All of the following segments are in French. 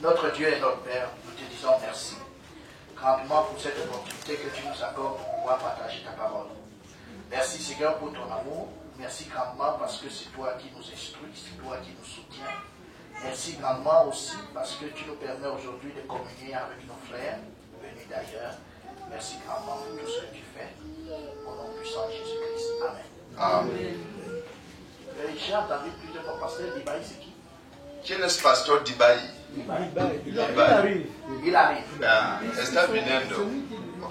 Notre Dieu et notre Père, nous te disons merci grandement pour cette opportunité que tu nous accordes pour pouvoir partager ta parole. Merci Seigneur pour ton amour. Merci grandement parce que c'est toi qui nous instruis, c'est toi qui nous soutiens. Merci grandement aussi parce que tu nous permets aujourd'hui de communier avec nos frères venus d'ailleurs. Merci grandement pour tout ce que tu fais. Au nom puissant de Jésus-Christ. Amen. Amen. J'ai entendu plusieurs fois, pasteur Dibaï, c'est qui? ¿Quién es Pastor Dibaï? Il arrive. Ah, está viniendo.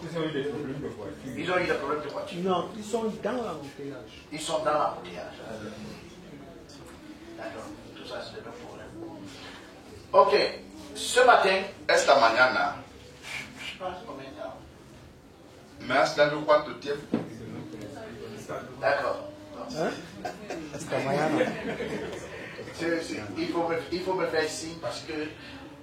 Ils ont eu des problèmes de voiture. Non, ils sont dans l'embouteillage. Ils sont dans l'embouteillage. D'accord. Tout ça, c'est le problème. Ok. Ce matin, Esta mañana, je pense combien de temps? ¿me has dado cuánto tiempo? D'accord. Hein? Hasta mañana. Il faut me faire signe parce que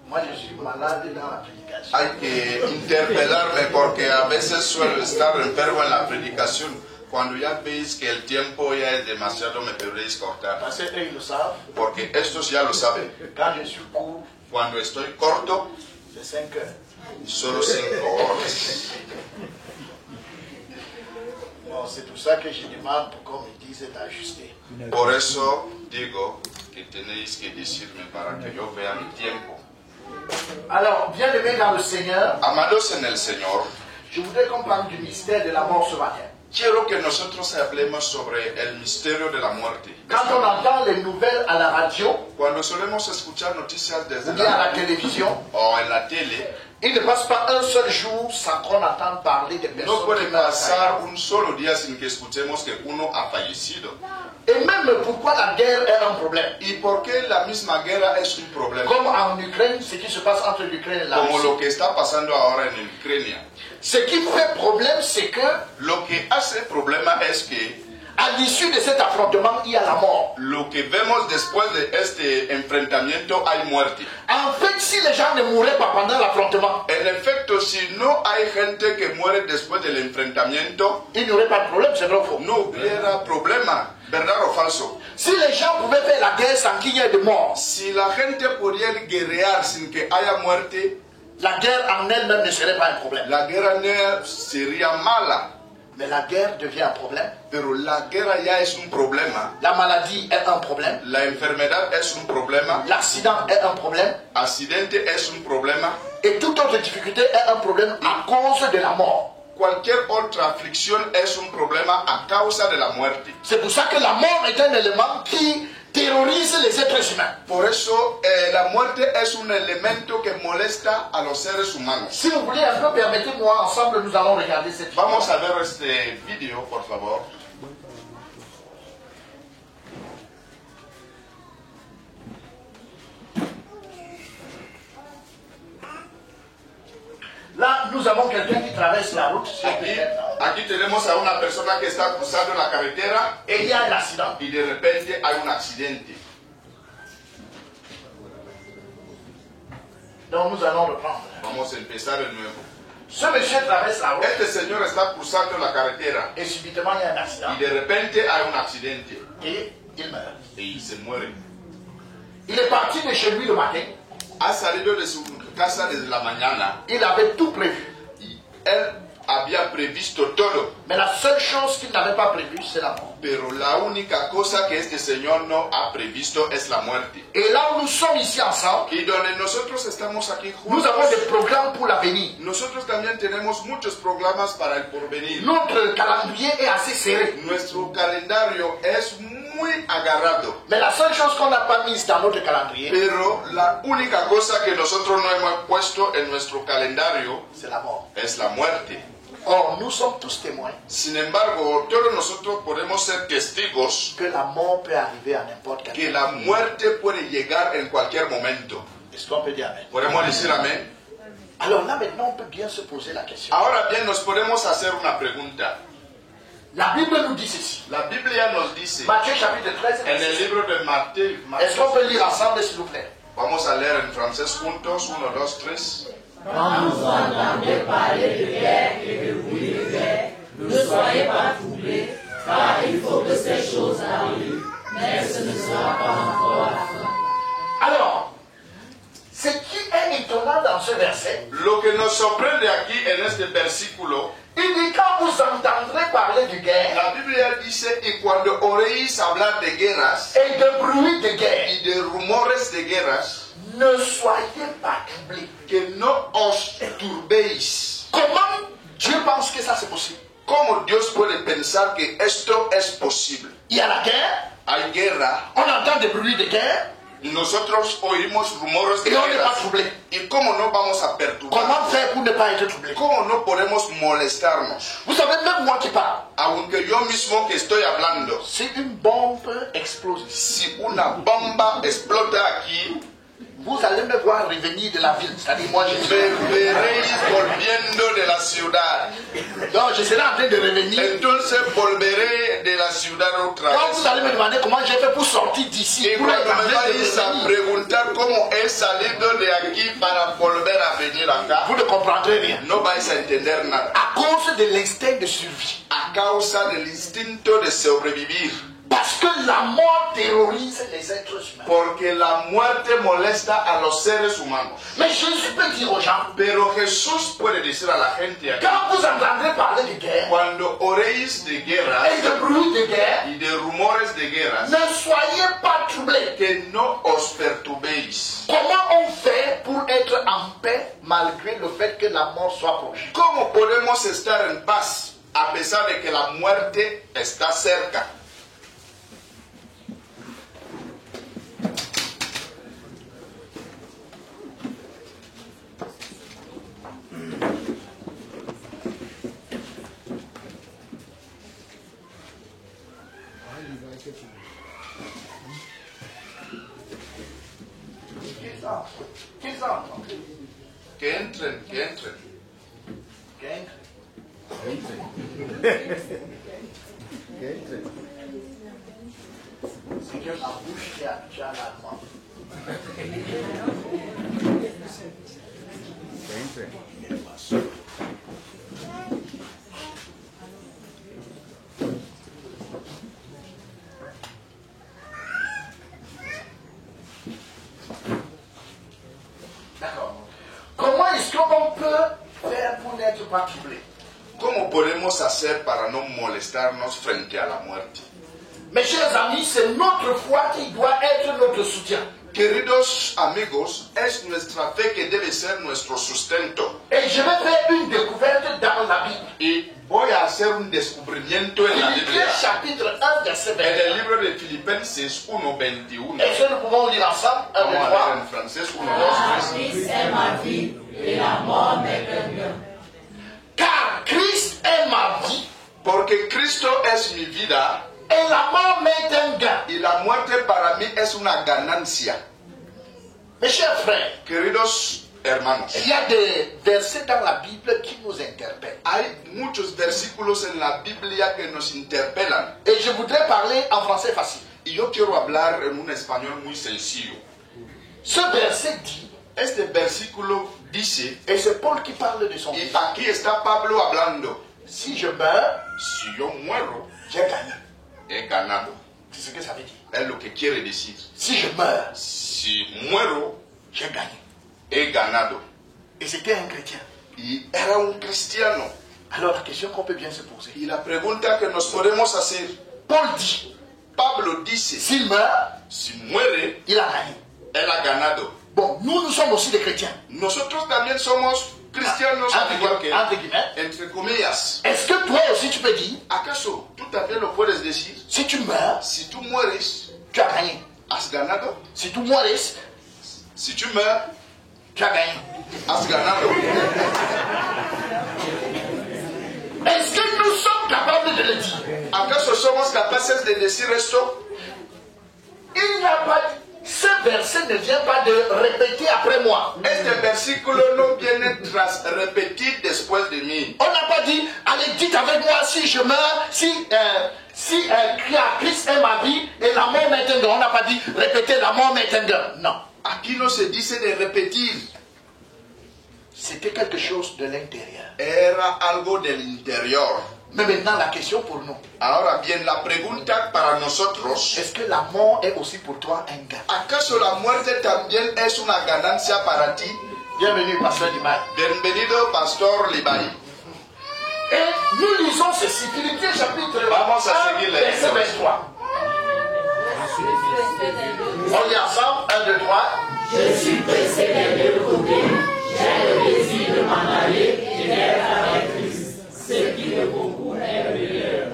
moi je suis malade dans la prédication. Hay que interpelarme porque a veces suelo estar enfermo en la predicación. Cuando ya veis que el tiempo ya es demasiado, me podréis cortar. Parce qu'eux ils le savent. Porque estos ya lo saben. Quand je suis court, Cuando estoy corto, c'est 5 heures. solo 5 horas. Bon, c'est pour ça que je demande pour qu'on me dise d'ajuster. Por eso digo que tenéis que decirme para que yo vea mi tiempo. Alors, bien-aimés dans le Seigneur, Amados en el Señor, je voudrais qu'on parle du mystère de la mort ce matin. quiero que nosotros hablemos sobre el misterio de la muerte. Quand on entend les nouvelles à la radio Cuando solemos escuchar noticias ou desde bien à la la télévision, o en la tele, il ne passe pas un seul jour sans qu'on entende parler de no personnes puede qui meurent. pasar un solo día sin que escuchemos que uno ha fallecido. Et même pourquoi la guerre est un problème. ¿Y por qué la misma guerra es un problema? Comme en Ukraine, ce qui se passe entre l'Ukraine et la Como lo Russie. que está pasando ahora en Ucrania. Ce qui fait problème, c'est que Lo que hace problema es que à l'issue de cet affrontement, il y a la mort. lo que vemos después de este enfrentamiento hay muerte. En fait, si les gens ne mouraient pas pendant l'affrontement, En efecto, si no hay gente que muere después del enfrentamiento, il n'y aurait pas de problème, c'est vrai ou faux. no hubiera problema, ¿verdad o falso? Si les gens pouvaient faire la guerre sans qu'il y ait de mort, Si la gente pudiera guerrear sin que haya muerte, la guerre en elle-même ne serait pas un problème. la guerra no sería mala, Mais la guerre devient un problème. pero la guerra ya es un problema. La maladie est un problème. La enfermedad es un problema, L'accident est un problème. accidente es un problema, Et toute autre difficulté est un problème à cause de la mort. cualquier otra aflicción es un problema a causa de la muerte. C'est pour ça que la mort est un élément qui terrorise les êtres humains. Por eso la muerte es un elemento que molesta a los seres humanos. Si vous voulez un peu, permettez-moi, ensemble, nous allons regarder cette vidéo. Vamos a ver este video, por favor. Là, nous avons quelqu'un qui traverse la route. Aquí tenemos a una persona que está cruzando la carretera Et il y a un accident. y de repente hay un accidente. Donc nous allons reprendre. Vamos a empezar de nuevo. Ce monsieur traverse la route Este señor está cruzando la carretera et subitement il y a un accident. y de repente hay un accidente Et il meurt. y se muere. Il est parti de chez lui le matin. Ha salido de su casa desde la mañana Il avait tout prévu. y él había previsto todo, Mais la seule chose qu'il n'avait pas prévue, c'est la mort. pero la única cosa que este señor no ha previsto es la muerte. Et là où nous sommes ici ensemble, Y donde nosotros estamos aquí nous avons juntos, des programmes pour l'avenir. nosotros también tenemos muchos programas para el porvenir. Notre calendrier est assez serré. Nuestro calendario es muy agarrado, Mais la seule chose qu'on n'a pas mise dans notre calendrier, pero la única cosa que nosotros no hemos puesto en nuestro calendario c'est la mort. es la muerte. Or, nous sommes tous témoins Sin embargo, todos nosotros podemos ser testigos que la mort peut arriver à n'importe quel que moment. la muerte puede llegar en cualquier momento. Est-ce qu'on peut dire amen? ¿Podemos decir amén? Alors là, maintenant, on peut bien se poser la question. Ahora bien, nos podemos hacer una pregunta. La Bible nous dit ceci. La Biblia nos dice Matthieu chapitre 13. en el libro de Mateo, Est-ce qu'on peut lire ensemble, s'il vous plaît? vamos a leer en francés juntos, 1, 2, 3. Quand vous entendez parler de guerre et de bruit de guerre, ne soyez pas troublés, car il faut que ces choses arrivent, mais ce ne sera pas encore la fin. Alors, ce qui est étonnant dans ce verset, Lo que nos sorprende aquí en este versículo, il dit quand vous entendrez parler de guerre la Biblia dice, y cuando oréis hablar de guerras et de bruit de guerre, y de rumores de guerras, ne soyez pas troublés. que no os turbéis. Comment Dieu pense que ça c'est possible? ¿Cómo Dios puede pensar que esto es posible? Il y a la guerre, Hay guerra, on entend des bruits de guerre, nosotros oímos rumores de et on n'est pas guerras. troublé. ¿Y cómo no vamos a perturbar? Comment faire pour ne pas être troublé? ¿Cómo no podemos molestarnos? Vous savez, même moi qui parle, Aunque yo mismo que estoy hablando, si une bombe explose ici, si una bomba explota aquí, vous allez me voir revenir de la ville. C'est-à-dire, moi, je me serai, veréis volviendo de la ciudad. donc, je serai en train de revenir. Entonces volveré de la ciudad otra Quand vez. vous allez me demander comment j'ai fait pour sortir d'ici, Y pour être cuando en me train de vais a revenir, preguntar cómo he salido de aquí para volver a venir acá, vous ne comprendrez rien. no vais a entender nada. À cause de l'instinct de survie. A causa del instinto de sobrevivir. Parce que la mort terrorise les êtres humains. Porque la muerte molesta a los seres humanos. Mais Jésus peut dire aux gens, Pero Jesús puede decir a la gente aquí, quand vous entendrez parler de guerre cuando oréis de guerras et de bruit de guerre, y de rumores de guerras, ne soyez pas troublés. que no os perturbéis. Comment on fait pour être en paix malgré le fait que la mort soit proche? ¿Cómo podemos estar en paz a pesar de que la muerte está cerca? Qu'ils entrent. Que entren, que entren. Qu'ils entrent. C'est que ma bouche qui est habituée à l'allemand. D'accord. Comment est-ce qu'on peut faire pour n'être pas troublé? ¿Cómo podemos hacer para no molestarnos frente a la muerte? Mes chers amis, c'est notre foi qui doit être notre soutien. Queridos amigos, es nuestra fe que debe ser nuestro sustento. Et je vais faire une découverte dans la Bible. Y voy a hacer un descubrimiento en la Philippiens Biblia. chapitre 1, verset En el 21. libro de Filipenses 1:21. Est-ce que nous pouvons lire ensemble? 1, 2, Vamos a 3. leer en francés 1, 2, 3. Christ est ma vie et la mort m'est un gain. Car Christ est ma vie Porque Cristo es mi vida et la mort m'est un gain. y la muerte para mí es una ganancia. Mes chers frères, Queridos hermanos, il y a des versets dans la Bible qui nous interpellent. hay muchos versículos en la Biblia que nos interpelan. Et je voudrais parler en français facile. Y yo quiero hablar en un español muy sencillo. Ce verset dit, Este versículo dice, et c'est Paul qui parle de son y vie, aquí está Pablo hablando, si je meurs, si yo muero, j'ai gagné. he ganado. C'est ce que ça veut dire. Es lo que quiere decir. Si je meurs, Si muero, j'ai gagné. he ganado. Et c'était un chrétien. Y era un cristiano. Alors la question qu'on peut bien se poser. Y la pregunta que nos podemos hacer, Paul dit, Pablo dice, s'il meurt, si muere, il a gagné. él ha ganado. Bon, nous sommes aussi des chrétiens. Nosotros también somos cristianos al igual que él. Entre guillemets. Entre comillas. Est-ce que toi aussi tu peux dire, ¿Acaso tú también lo puedes decir? si tu meurs, Si tú mueres, tu as gagné. has ganado. Si tu mueres, Si tú meurs, tu as gagné. has ganado. Est-ce que nous sommes capables de le dire? ¿Acaso somos capaces de decir esto? Il n'y a pas... Ce verset ne vient pas de répéter après moi. Este versículo no viene tras repetir después de mí. On n'a pas dit, allez, dites avec moi, si je meurs, si Christ est ma vie et la mort m'est un gain. On n'a pas dit, répétez, la mort m'est un gain. Non. Aquí no se dice de repetir. C'était quelque chose de l'intérieur. Era algo del interior. Mais maintenant, la question pour nous, Ahora bien, la pregunta para nosotros, est-ce que la mort est aussi pour toi un gain? ¿acaso la muerte también es una ganancia para ti? Bienvenue, pasteur Libaï. Bienvenido, Pastor Libaï. Et nous lisons ceci, Philippiens chapitre 1, Vamos a seguir la verset lectura. 23. On lit ensemble, 1, 2, 3. Je suis pressé des deux côtés. J'ai le désir de m'en aller et d'être avec Christ. Ce qui de beaucoup est le meilleur.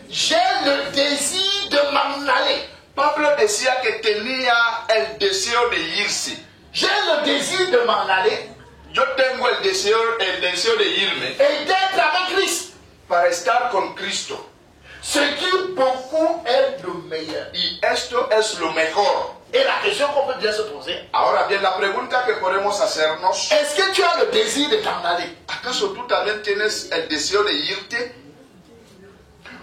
J'ai le désir de m'en aller. Pablo decía que tenía el deseo de irse. J'ai le désir de m'en aller Yo tengo el deseo de irme et d'être avec Christ. para estar con Cristo. Ce qui beaucoup est le meilleur. Y esto es lo mejor. Et la question qu'on peut bien se poser, Ahora bien, la pregunta que podemos hacernos, est-ce que tu as le désir de t'en aller? ¿acaso tú también tienes el deseo de irte?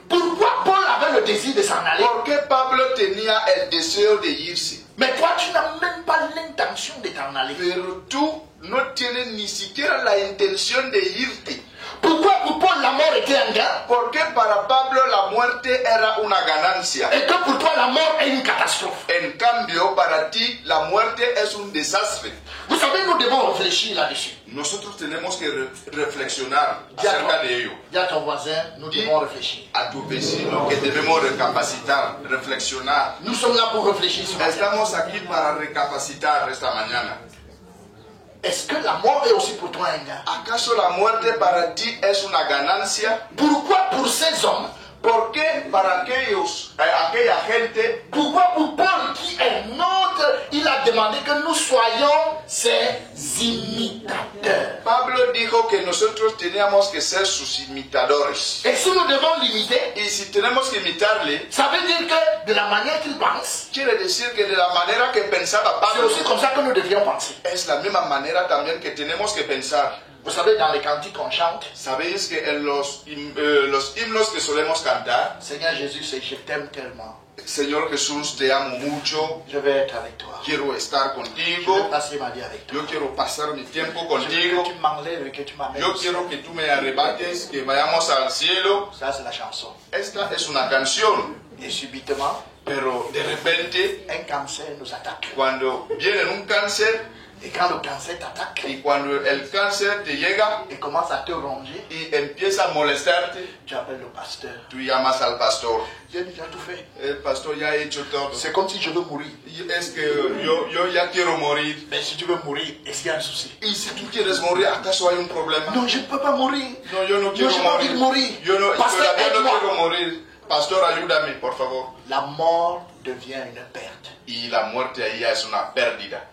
Pourquoi Paul avait le désir de s'en aller? ¿Por qué Pablo tenía el deseo de irse? Mais toi, tu n'as même pas l'intention de t'en aller. Pero tú no tienes ni siquiera la intención de irte. Pourquoi pour Paul la mort était un gain? Porque para Pablo la muerte era una ganancia. Et que pour toi la mort est une catastrophe. En cambio, para ti la muerte es un desastre. Vous savez, nous devons réfléchir là-dessus. Nosotros tenemos que reflexionar Dis à acerca ton- de ello. dis à ton voisin, nous devons réfléchir. A tu vecino que debemos recapacitar, reflexionar. Nous sommes là pour réfléchir ce matin. Estamos aquí para recapacitar esta mañana. Est-ce que la mort est aussi pour toi un gain? ¿Acaso la muerte para ti es una ganancia? Pourquoi pour ces hommes? ¿Por qué para aquella gente? Pourquoi pour Paul qui est nôtre, il a demandé que nous soyons ses imitateurs. Pablo dijo que nosotros teníamos que ser sus imitadores. Et si nous devons l'imiter, Y si tenemos que imitarle, ça veut dire que de la manière qu'il pense, quiere decir que de la manera que pensaba c'est Pablo, aussi comme ça que nous devions penser. es la misma manera también que tenemos que pensar. Vous savez, dans les cantiques qu'on chante, Sabéis que en los himnos que solemos cantar, Seigneur Jésus, c'est je t'aime tellement, Señor Jesús, te amo mucho, je vais être avec toi. quiero estar Je vais contigo, passer ma vie avec toi. yo quiero pasar mi tiempo Je veux contigo, que tu m'enlèves et que tu m'amènes. yo quiero que tú me arrebates, que vayamos al cielo. Ça, c'est la chanson. Esta es una canción, Et subitement, pero de repente, un cancer nous attaque. cuando viene un cáncer, Et quand le cancer t'attaque y cuando el cáncer te llega et commence à te ronger, y empieza a molestarte, tu appelles le pasteur. tú llamas al pastor. J'ai déjà tout fait. El pastor ya ha hecho todo. C'est comme si je veux mourir. Y es que yo ya quiero morir. Mais si tu veux mourir, est-ce qu'il y a un souci? Y si tú quieres morir, ¿acaso hay un problema? Non, je ne peux pas mourir. No, yo no quiero j'ai pas envie de morir. mourir. Yo no, Pasteur, todavía no aide-moi. quiero morir. Pastor, ayúdame, por favor. La mort devient une perte. Y la muerte ahí ya es una pérdida.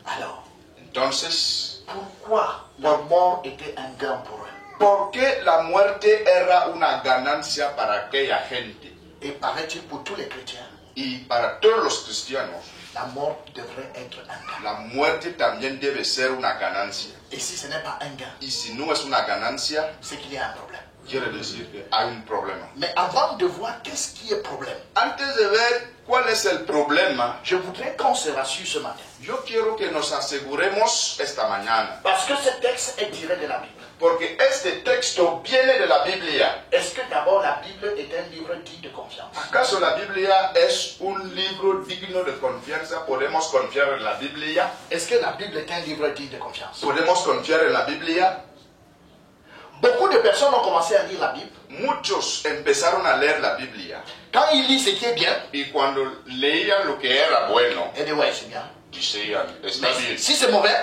Alors, Entonces, pourquoi la mort était un gain pour eux? ¿por qué la muerte era una ganancia para aquella gente? Et paraît-il pour tous les chrétiens, Y para todos los cristianos, la mort devrait être un gain. la muerte también debe ser una ganancia. Et si ce n'est pas un gain, Y si no es una ganancia, c'est qu'il y a un problème. quiere decir que hay un problema. Mais avant de voir qu'est-ce qui est problème, Antes de ver cuál es el problema, je voudrais qu'on se rassure ce matin. yo quiero que nos aseguremos esta mañana. Parce que ce texte est tiré de la Bible. Porque este texto viene de la Biblia. Est-ce que d'abord la Bible est un livre digne de confiance? ¿Acaso la Biblia es un libro digno de confianza? ¿Podemos confiar en la Biblia? Est-ce que la Bible est un livre digne de confiance? ¿Podemos confiar en la Biblia? Beaucoup de personnes ont commencé à lire la Bible. Muchos empezaron a leer la Biblia Quand ils lisent ce qui est bien, y cuando leían lo que era bueno, ils disent ouais, c'est bien. decían, está Mais bien. si c'est mauvais,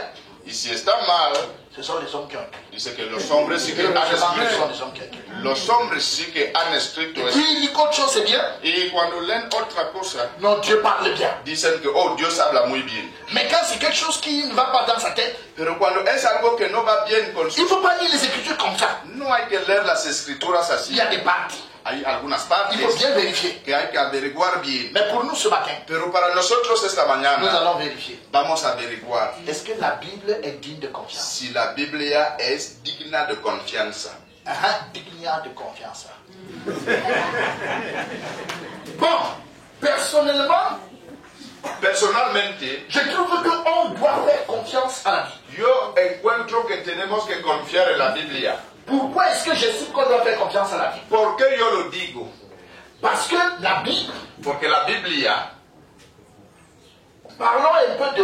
Y si está mal, ce sont les hommes qui ont écrit. dice que los hombres sí que Les han musulmans, ce sont escrito. les hommes qui ont écrit. Los hombres sí que han escrito eso. Puis ils lisent autre chose, c'est bien. Y cuando leen otra cosa, Non, Dieu parle bien. dicen que, oh, Dios habla muy bien. Mais quand c'est quelque chose qui ne va pas dans sa tête, Pero cuando es algo que no va bien con il su... ne faut pas lire les Écritures comme ça. No hay que leer las escrituras Il así. y a des parties. Hay algunas Il partes faut bien vérifier. que hay que averiguar bien. Mais pour nous ce matin, Pero para nosotros esta nous mañana allons vérifier. vamos a averiguar Est-ce que la Bible est digne de confiance? si la Biblia es digna de confianza. Digne de confiance. Bon, personnellement, Personalmente, je trouve qu'on doit faire confiance à la Bible. yo encuentro que tenemos que confiar en la Biblia. Pourquoi est-ce que j'estime qu'on doit faire confiance à la Bible? ¿Por qué yo lo digo? Parce que la Bible, Porque la Biblia, parlons un peu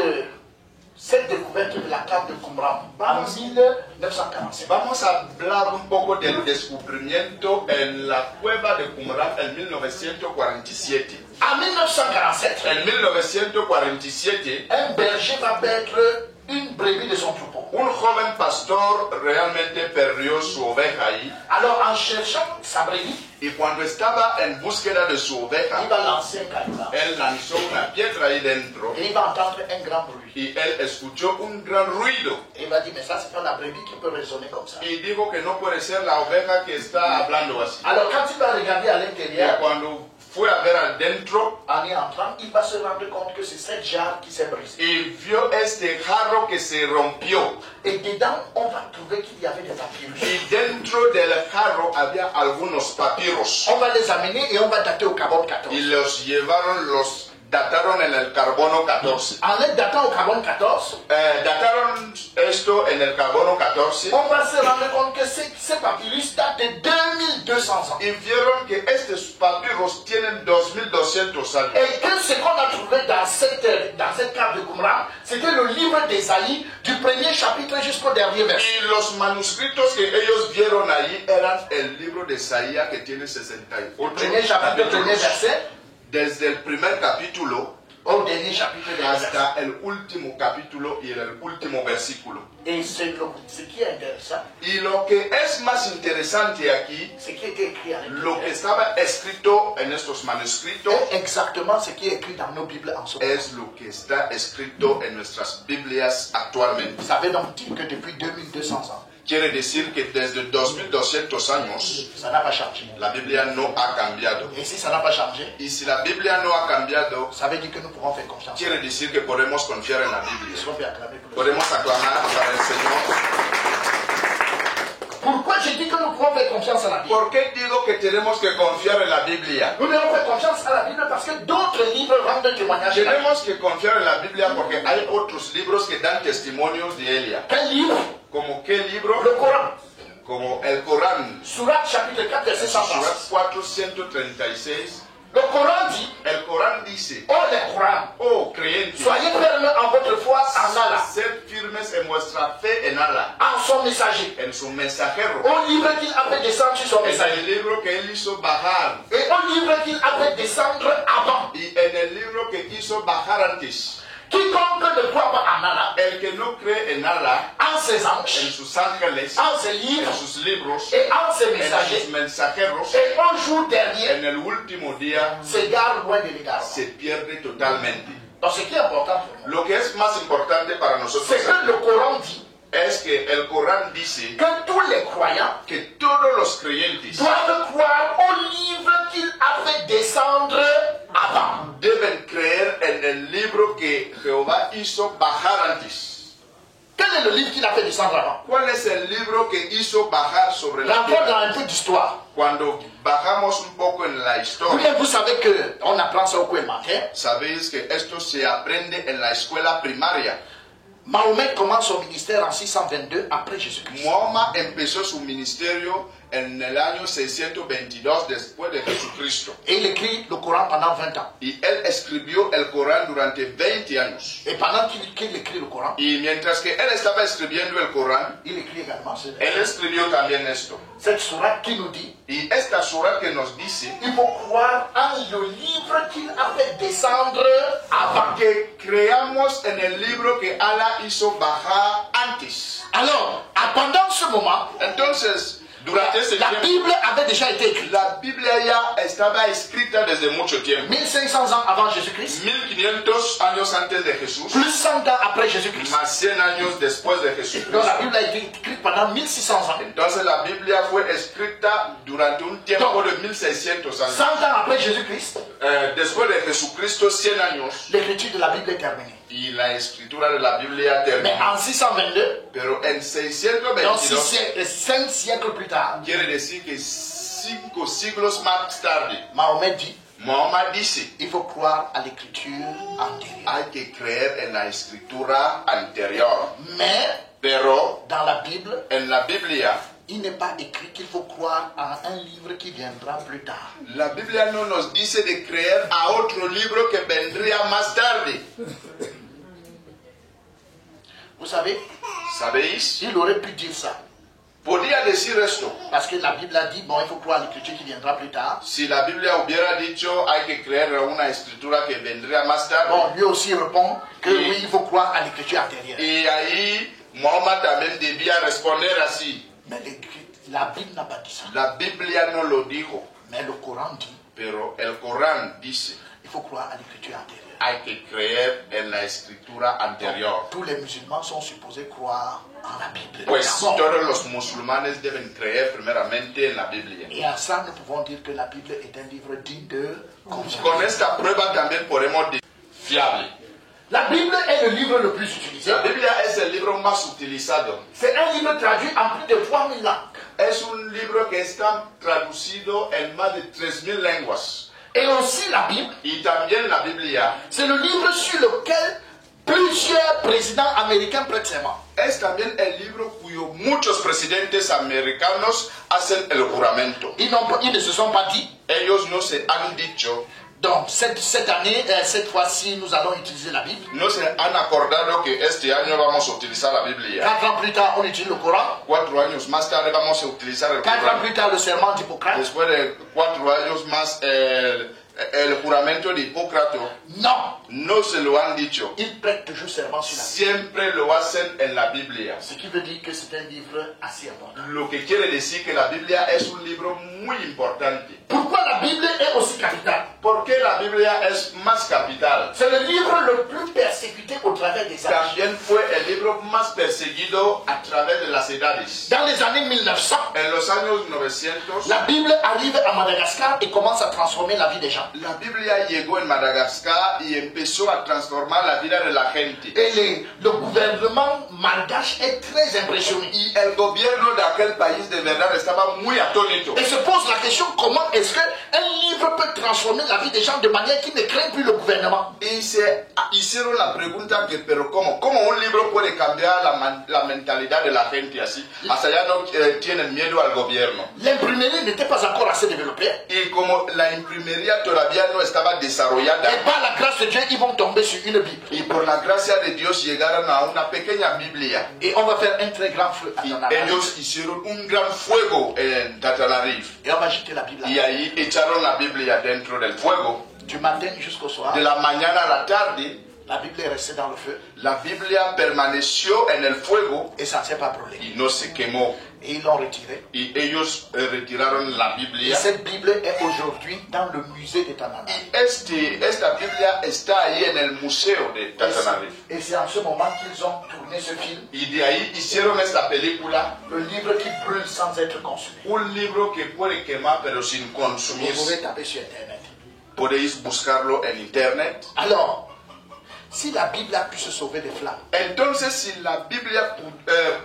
cette découverte de la cave de Qumran en 1947. Vamos a hablar un poco del descubrimiento en la cueva de Qumran en 1947. En 1947, En 1947, un berger va perdre une brebis de son troupeau. un joven pastor realmente perdió su oveja ahí. Alors, en cherchant sa brebis, Y cuando estaba en búsqueda de su il oveja, va lancer un caillou él lanzó una piedra ahí dentro et il va entendre un grand bruit. y él escuchó un gran ruido. Et il va dire, mais ça, c'est pas la brebis qui peut résonner comme ça. Y dijo que no puede ser la oveja que está hablando así. Alors, quand il va regarder à Y l'intérieur, cuando fue a ver adentro en y entrant, il va se rendre compte que c'est cette jarre qui s'est brisée. y vio este jarro que se rompió. Et dedans, on va trouver qu'il y avait des papyrus. Y dentro del jarro había algunos papiros. On va les amener et on va dater au carbone 14. Y los llevaron, los dataron en el carbono 14. En les datant au carbone 14, Dataron esto en el carbono 14 on va se rendre compte que ces papyrus datent de 2200 ans. y vieron que estos papiros tienen 2200 años. Et que ce qu'on a trouvé dans cette cave de Qumran, c'était le livre d'Ésaïe du premier chapitre jusqu'au dernier verset. Y los manuscritos que ellos vieron ahí eran el libro de Isaías que tiene 68 Premier chapitre, premier capítulos. verset, Desde el primer capítulo au dernier chapitre des versets. hasta el último capítulo y el último versículo. Et ce qui est intéressant, Y lo que es más interesante aquí, ce qui était écrit à lo que l'intérieur, estaba escrito en estos manuscritos est exactement ce qui est écrit dans nos Bibles en ce moment. es lo que está escrito en nuestras Biblias actualmente. Ça veut donc dire que depuis 2200 ans, Quiere decir que desde 2200 años ça n'a pas changé. la Biblia no ha cambiado. Et si ça n'a pas changé, Y si la Biblia no ha cambiado, ça veut dire que nous pourrons faire confiance. quiere decir que podemos confiar en la Biblia. Est-ce qu'on peut acclamer pour le Podemos aclamar para el Señor. Pourquoi j'ai dit que nous pouvons faire confiance à la Bible? ¿Por qué digo que tenemos que confiar en la Biblia? Nous devons faire confiance à la Bible parce que d'autres livres rendent témoignage de la Bible. Tenemos que confiar en la Biblia porque hay otros libros que dan testimonios de ella. Quel livre? ¿Como qué libro? Le Coran. Como el Corán. Surat chapitre 4, verset Surat 136. 436. Le Coran dit, El Corán dice, oh les croyants, oh creyentes, soyez fermes en votre foi en Allah, sed firmes en vuestra fe en Allah, en son messager, en su mensajero, au livre qu'il a fait descendre sur son en messager, el libro que él hizo bajar et au livre qu'il a fait descendre avant. y en el libro que quiso bajar antes. Quiconque ne croit pas en Allah, El que no cree en Allah, en ses en anges, sus ángeles, en ses livres en sus libros, et en ses en sus messagers, mensajeros, et au jour dernier, en el último día s'égare loin de l'égarement. se pierde totalmente. Donc ce qui est important pour nous, Lo que es más importante para nosotros c'est que le Coran dit es que el Corán dice que tous les croyants que todos los creyentes doivent croire au livre qu'il a fait descendre avant. deben creer en el libro que Jehová hizo bajar antes. Quel est le livre qu'il a fait descendre avant? ¿Cuál es el libro que hizo bajar sobre la L'enfant dans tierra? un peu d'histoire. Cuando bajamos un poco en la Ou historia, bien vous savez qu'on apprend ça au cours élémentaire. sabéis que esto se aprende en la escuela primaria. Mahomet commence son ministère en 622 après Jésus-Christ. Mahoma empezó su ministerio en el año 622 después de Jesucristo. Et il écrit le Coran pendant 20 ans. Y él escribió el Corán durante 20 años. Et pendant qu'il écrit le Coran, Y mientras que él estaba escribiendo el Corán, il écrit également ce él escribió también esto. cette sourate qui nous dit Y esta surah que nos dice il faut croire en le livre qu'il a fait descendre avant. que creamos en el libro que Allah hizo bajar antes. Alors, pendant ce moment, Entonces, durante ese la tiempo, Bible avait déjà été écrite. la Biblia ya estaba escrita desde mucho tiempo. 1500 ans avant Jésus-Christ, 1500 años antes de Jesús, plus 100 ans après Jésus-Christ. más 100 años después de Jesús. Donc la Bible a été écrite pendant 1600 ans. Entonces la Biblia fue escrita durante un tiempo de 1600 100 años. ans après Jésus-Christ, Después de Jesucristo, 100 años, l'écriture de la Bible est terminée. y la escritura de la Biblia Mais terminó. en 622, Pero en donc 622, 5 siècles plus tard, quiere decir que 5 siglos más tarde, Mahomet dit Mahoma dice, il faut croire à l'écriture antérieure. hay que creer en la escritura anterior. Mais Pero dans la Bible, en la Biblia, il n'est pas écrit qu'il faut croire à un livre qui viendra plus tard. la Biblia no nos dice de creer a otro libro que vendría más tarde. Vous savez, ¿Sabéis? il aurait pu dire ça. Podía decir esto. Parce que la Bible a dit, bon, il faut croire à l'écriture qui viendra plus tard. Si la Biblia hubiera dicho hay que creer una escritura que vendría más tarde. Bon, lui aussi répond que oui, il faut croire à l'écriture antérieure. Y ahí Mahoma también debía responder así. Mais la Bible n'a pas dit ça. La Biblia no lo dijo, Mais le Coran dit, pero el Corán dice il faut croire à l'écriture antérieure. hay que creer en la escritura anterior. Tous les musulmans sont supposés croire en la Bible. Pues D'abord. todos los musulmanes deben creer primeramente en la Biblia. Et à ça, nous pouvons dire que la Bible est un livre digne de confiance. Con esta prueba también podemos decir fiable. La Bible est le livre le plus utilisé. La Biblia es el libro más utilizado. C'est un livre traduit en plus de 3000 langues. Es un libro que está traducido en más de 3000 lenguas. Et aussi la Bible, Y también la Biblia c'est le livre sur lequel plusieurs présidents américains prêtent serment. es también el libro cuyo muchos presidentes americanos hacen el juramento. Ils ne se sont pas dit, Ellos no se han dicho, donc cette année, cette fois-ci, nous allons utiliser la Bible. no se han acordado que este año vamos a utilizar la Biblia. 4 ans plus tard, on utilise le Coran. 4 años más tarde vamos a utilizar el 4 ans Corán. plus tard, le serment d'Hippocrate. Después de 4 años más el juramento de Hipócrates. Non, No se lo han dicho. ils prêtent toujours serment sur la Bible. Siempre lo hacen en la Biblia. Ce qui veut dire que c'est un livre assez important. Lo que quiere decir que la Biblia es un libro muy importante. Pourquoi la Bible est aussi capitale? ¿Por qué la Biblia es más capital? C'est le livre le plus persécuté au travers des âges. También fue el libro más perseguido a través de las edades. Dans les années 1900, En los años 900, la Bible arrive à Madagascar et commence à transformer la vie des gens. la Biblia llegó en Madagascar y empezó a transformar la vida de la gente. Et le gouvernement malgache est très impressionné. Y el gobierno de aquel país de verdad estaba muy atónito. Et se pose la question, comment est-ce qu'un livre peut transformer la vie des gens de manière qui ne craint plus le gouvernement? Y se hicieron la pregunta que, pero ¿cómo? ¿Cómo un libro puede cambiar la mentalidad de la gente así? Hasta ya no tienen miedo al gobierno. L'imprimerie n'était pas encore assez développée. Y como la imprimería todavía no estaba desarrollada, Et par la grâce de Dieu, ils vont tomber sur une Bible. y por la gracia de Dios llegaron a una pequeña Biblia. Et on va faire un très grand feu à Y Tananarive. ellos hicieron un gran fuego en Tatanarive. Et on va jeter la Bible Y là. ahí echaron la Biblia dentro del fuego. Du matin jusqu'au soir, De la mañana a la tarde, la Bible est restée dans le feu la Biblia permaneció en el fuego et ça ne s'est pas brûlé. y no se quemó. Et ils l'ont retirée. Y ellos retiraron la Et Biblia. cette Bible est aujourd'hui dans le musée de Tananarive. Y esta Biblia está ahí en el museo de Tatanarive. Et c'est en ce moment qu'ils ont tourné ce film, Y de ahí hicieron esta película, le livre qui brûle sans être consumé. un libro que puede quemar pero sin Vous consumir. pouvez taper sur Internet. Podéis buscarlo en internet. Alors, si la Bible a pu se sauver des flammes, Entonces, si la Biblia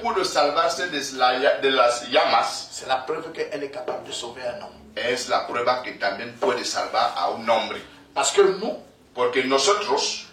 pudo salvarse de las llamas, c'est la preuve qu'elle est capable de sauver un homme. es la prueba que también puede salvar a un hombre. Parce que nous, Porque nosotros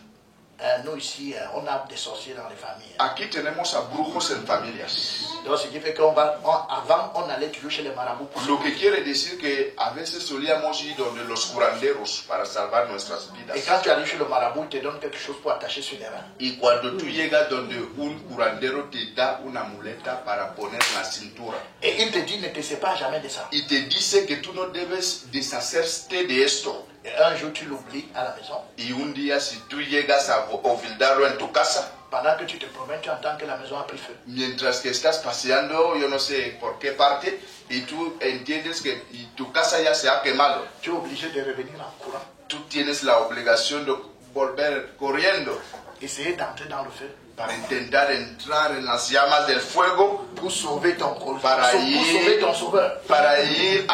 nous ici, on a des sorciers dans les familles. aquí tenemos a brujos en familias. Donc, ce qui fait qu'avant, on allait toujours chez les marabouts pour Lo que quiere decir que a veces solíamos ir donde los curanderos para salvar nuestras vidas. Et quand tu arrives chez le marabout, il te donne quelque chose pour attacher sur les reins. Y cuando tú llegas donde un curandero te da una muleta para poner en la cintura Et il te dit, ne te sépare jamais de ça. y te dice que tú no debes deshacerte de esto. Et un jour, tu l'oublies à la maison. Y un día si tú llegas a olvidarlo en tu casa, Pendant que tu te promènes, tu entends que la maison a pris feu. mientras que estás paseando, yo no sé por qué parte, y tú entiendes que tu casa ya se ha quemado, Tu es obligé de revenir en courant. tú tienes la obligación de volver corriendo Essayer d'entrer dans le feu para intentar entrar en las llamas del fuego, pour sauver ton pour Para sauver ton sauveur. para ir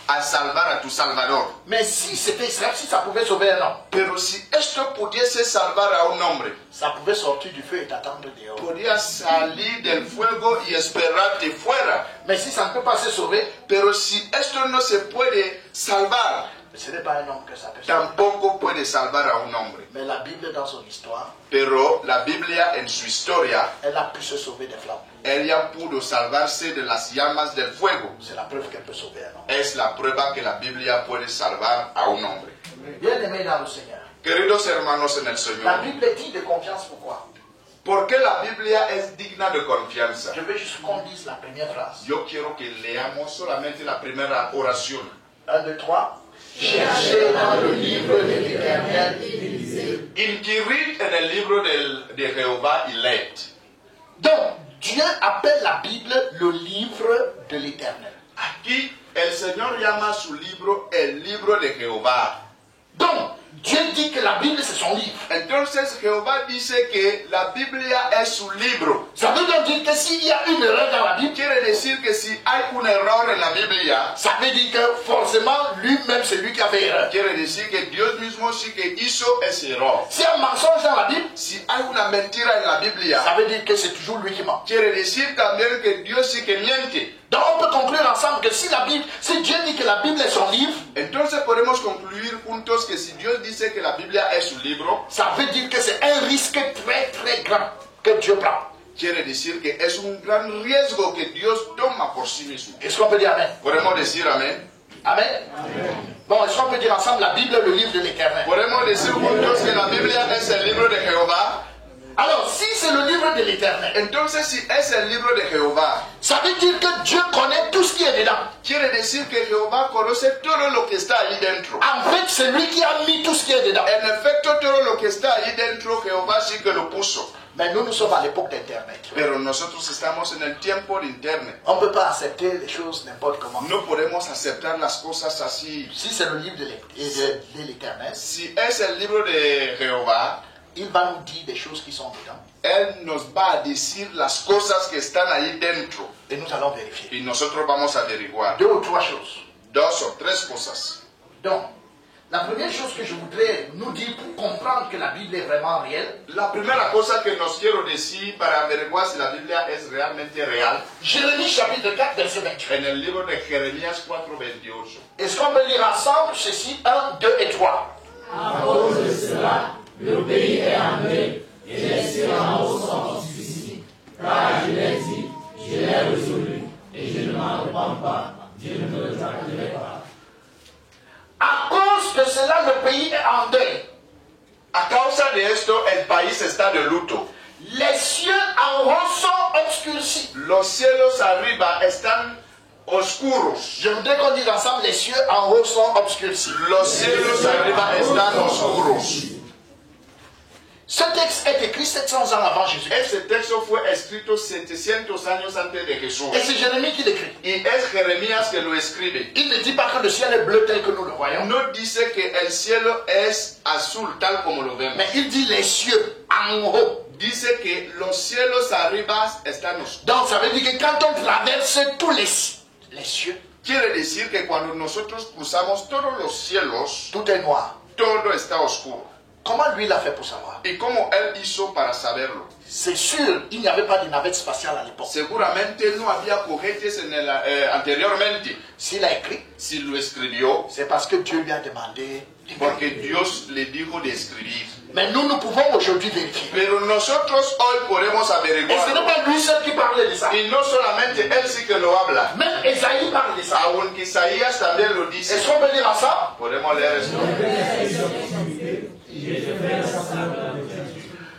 a salvar a tu Salvador. Mais si c'était ça, si ça pouvait sauver un homme, Pero si esto pudiese salvar a un hombre, ça pouvait sortir du feu et t'attendre dehors. podía salir del fuego y esperarte fuera. Mais si ça ne peut pas se sauver, Pero si esto no se puede salvar, ce n'est pas un homme que ça peut sauver. tampoco puede salvar a un hombre. Mais la Bible, dans son histoire, Pero la Biblia en su historia, elle a pu se sauver des flammes. ella pudo salvarse de las llamas del fuego. C'est la preuve qu'elle peut sauver un homme. Es la prueba que la Biblia puede salvar a un hombre. Bien aimé dans le Seigneur. Queridos hermanos en el La Señor, Bible est digne de confiance. Pourquoi? Porque la Biblia es digna de confianza. Je veux juste qu'on dise la première phrase. Yo quiero que leamos solamente la primera oración. 1, 2, 3. Cherchez dans le livre de l'Éternel et lisez. Inquirid en el libro de Jehová y leed. Donc, Dieu appelle la Bible le livre de l'Éternel. Aquí el Señor llama a su libro el libro de Jehová. Donc, Dieu dit que la Bible c'est son livre. Entonces Jehová dice que la Biblia es su libro. Ça veut donc dire que s'il y a une erreur dans la Bible, Quiere decir que si hay un error en la Biblia, ça veut dire que forcément lui-même c'est lui qui a fait erreur. quiere decir que Dios mismo sí que hizo ese error. S'il y a un mensonge dans la Bible, Si hay una mentira en la Biblia, ça veut dire que c'est toujours lui qui ment. quiere decir también que Dios sí que miente. Donc on peut conclure ensemble que si Dieu dit que la Bible est son livre, Entonces podemos concluir juntos que si Dios dice que la Biblia es su libro, ça veut dire que c'est un risque très très grand que Dieu prend. quiere decir que es un gran riesgo que Dios toma por sí mismo. Est-ce qu'on peut dire Amen? Podemos decir amén. Amen. Bon, est-ce qu'on peut dire ensemble la Bible, le livre de l'Éternel? Podemos decir juntos que la Biblia es el libro de Jehová. Alors, si c'est le livre de l'Éternel, Entonces si es el libro de Jehová, ça veut dire que Dieu connaît tout ce qui est dedans. quiere decir que Jehová conoce todo lo que está ahí dentro. En fait, c'est lui qui a mis tout ce qui est dedans. En efecto, todo lo que está ahí dentro, Jehová sí que lo puso. Mais nous sommes à l'époque d'Internet. Pero nosotros estamos en el tiempo de Internet. On ne peut pas accepter les choses n'importe comment. No podemos aceptar las cosas así. Si c'est le livre de l'Éternel, Si es el libro de Jehová, il va nous dire des choses qui sont dedans. Él nos va a decir las cosas que están ahí dentro. Et nous allons vérifier. Y nosotros vamos a averiguar 2 ou 3 choses. 2 o 3 cosas. Donc, la première chose que je voudrais nous dire pour comprendre que la Bible est vraiment réelle, La primera cosa que nos quiero decir para averiguar si la Biblia es realmente real, Jérémie chapitre 4, verset 28. en el libro de Jeremías 4:28. Est-ce qu'on peut lire ensemble ceci 1, 2 et 3? À cause de cela, le pays est en deuil et les cieux en haut sont obscurcis. Car je l'ai dit, je l'ai résolu et je ne m'en repens pas. Dieu ne me retarderai pas. À cause de cela, le pays est en deuil. A causa de esto, el país está de luto. Les cieux en haut sont obscurcis. Los cielos arriba están oscuros. Je voudrais qu'on dise ensemble, les cieux en haut sont obscurcis. Los cielos arriba están oscuros. Ce texte est écrit 700 ans avant Jésus. Este texto fue escrito 700 años antes de Jesús. Et c'est Jérémie qui l'écrit. Y es Jeremías que lo escribe. Il ne dit pas que le ciel est bleu tel que nous le voyons. No dice que el cielo es azul tal como lo vemos. Mais il dit les cieux en haut. Dice que los cielos arriba están oscuros. Donc ça veut dire que quand on traverse tous les cieux, Quiere decir que cuando nosotros cruzamos todos los cielos, tout est noir. todo está oscuro. Comment lui l'a fait pour savoir? ¿Y cómo él hizo para saberlo? C'est sûr, il n'y avait pas de navette spatiale à l'époque. Seguramente no había cohetes anteriormente. S'il a écrit, Si lo escribió, c'est parce que Dieu lui a demandé. porque Dios le dijo de escribir. Mais nous pouvons aujourd'hui vérifier. Pero nosotros hoy podemos Et ce n'est averiguar. pas lui seul qui parlait de ça. Y no solamente él sí que lo habla. Même Esaïe parle de ça. Aunque Isaías también lo dice. Est-ce qu'on peut lire ensemble? Podemos leer esto.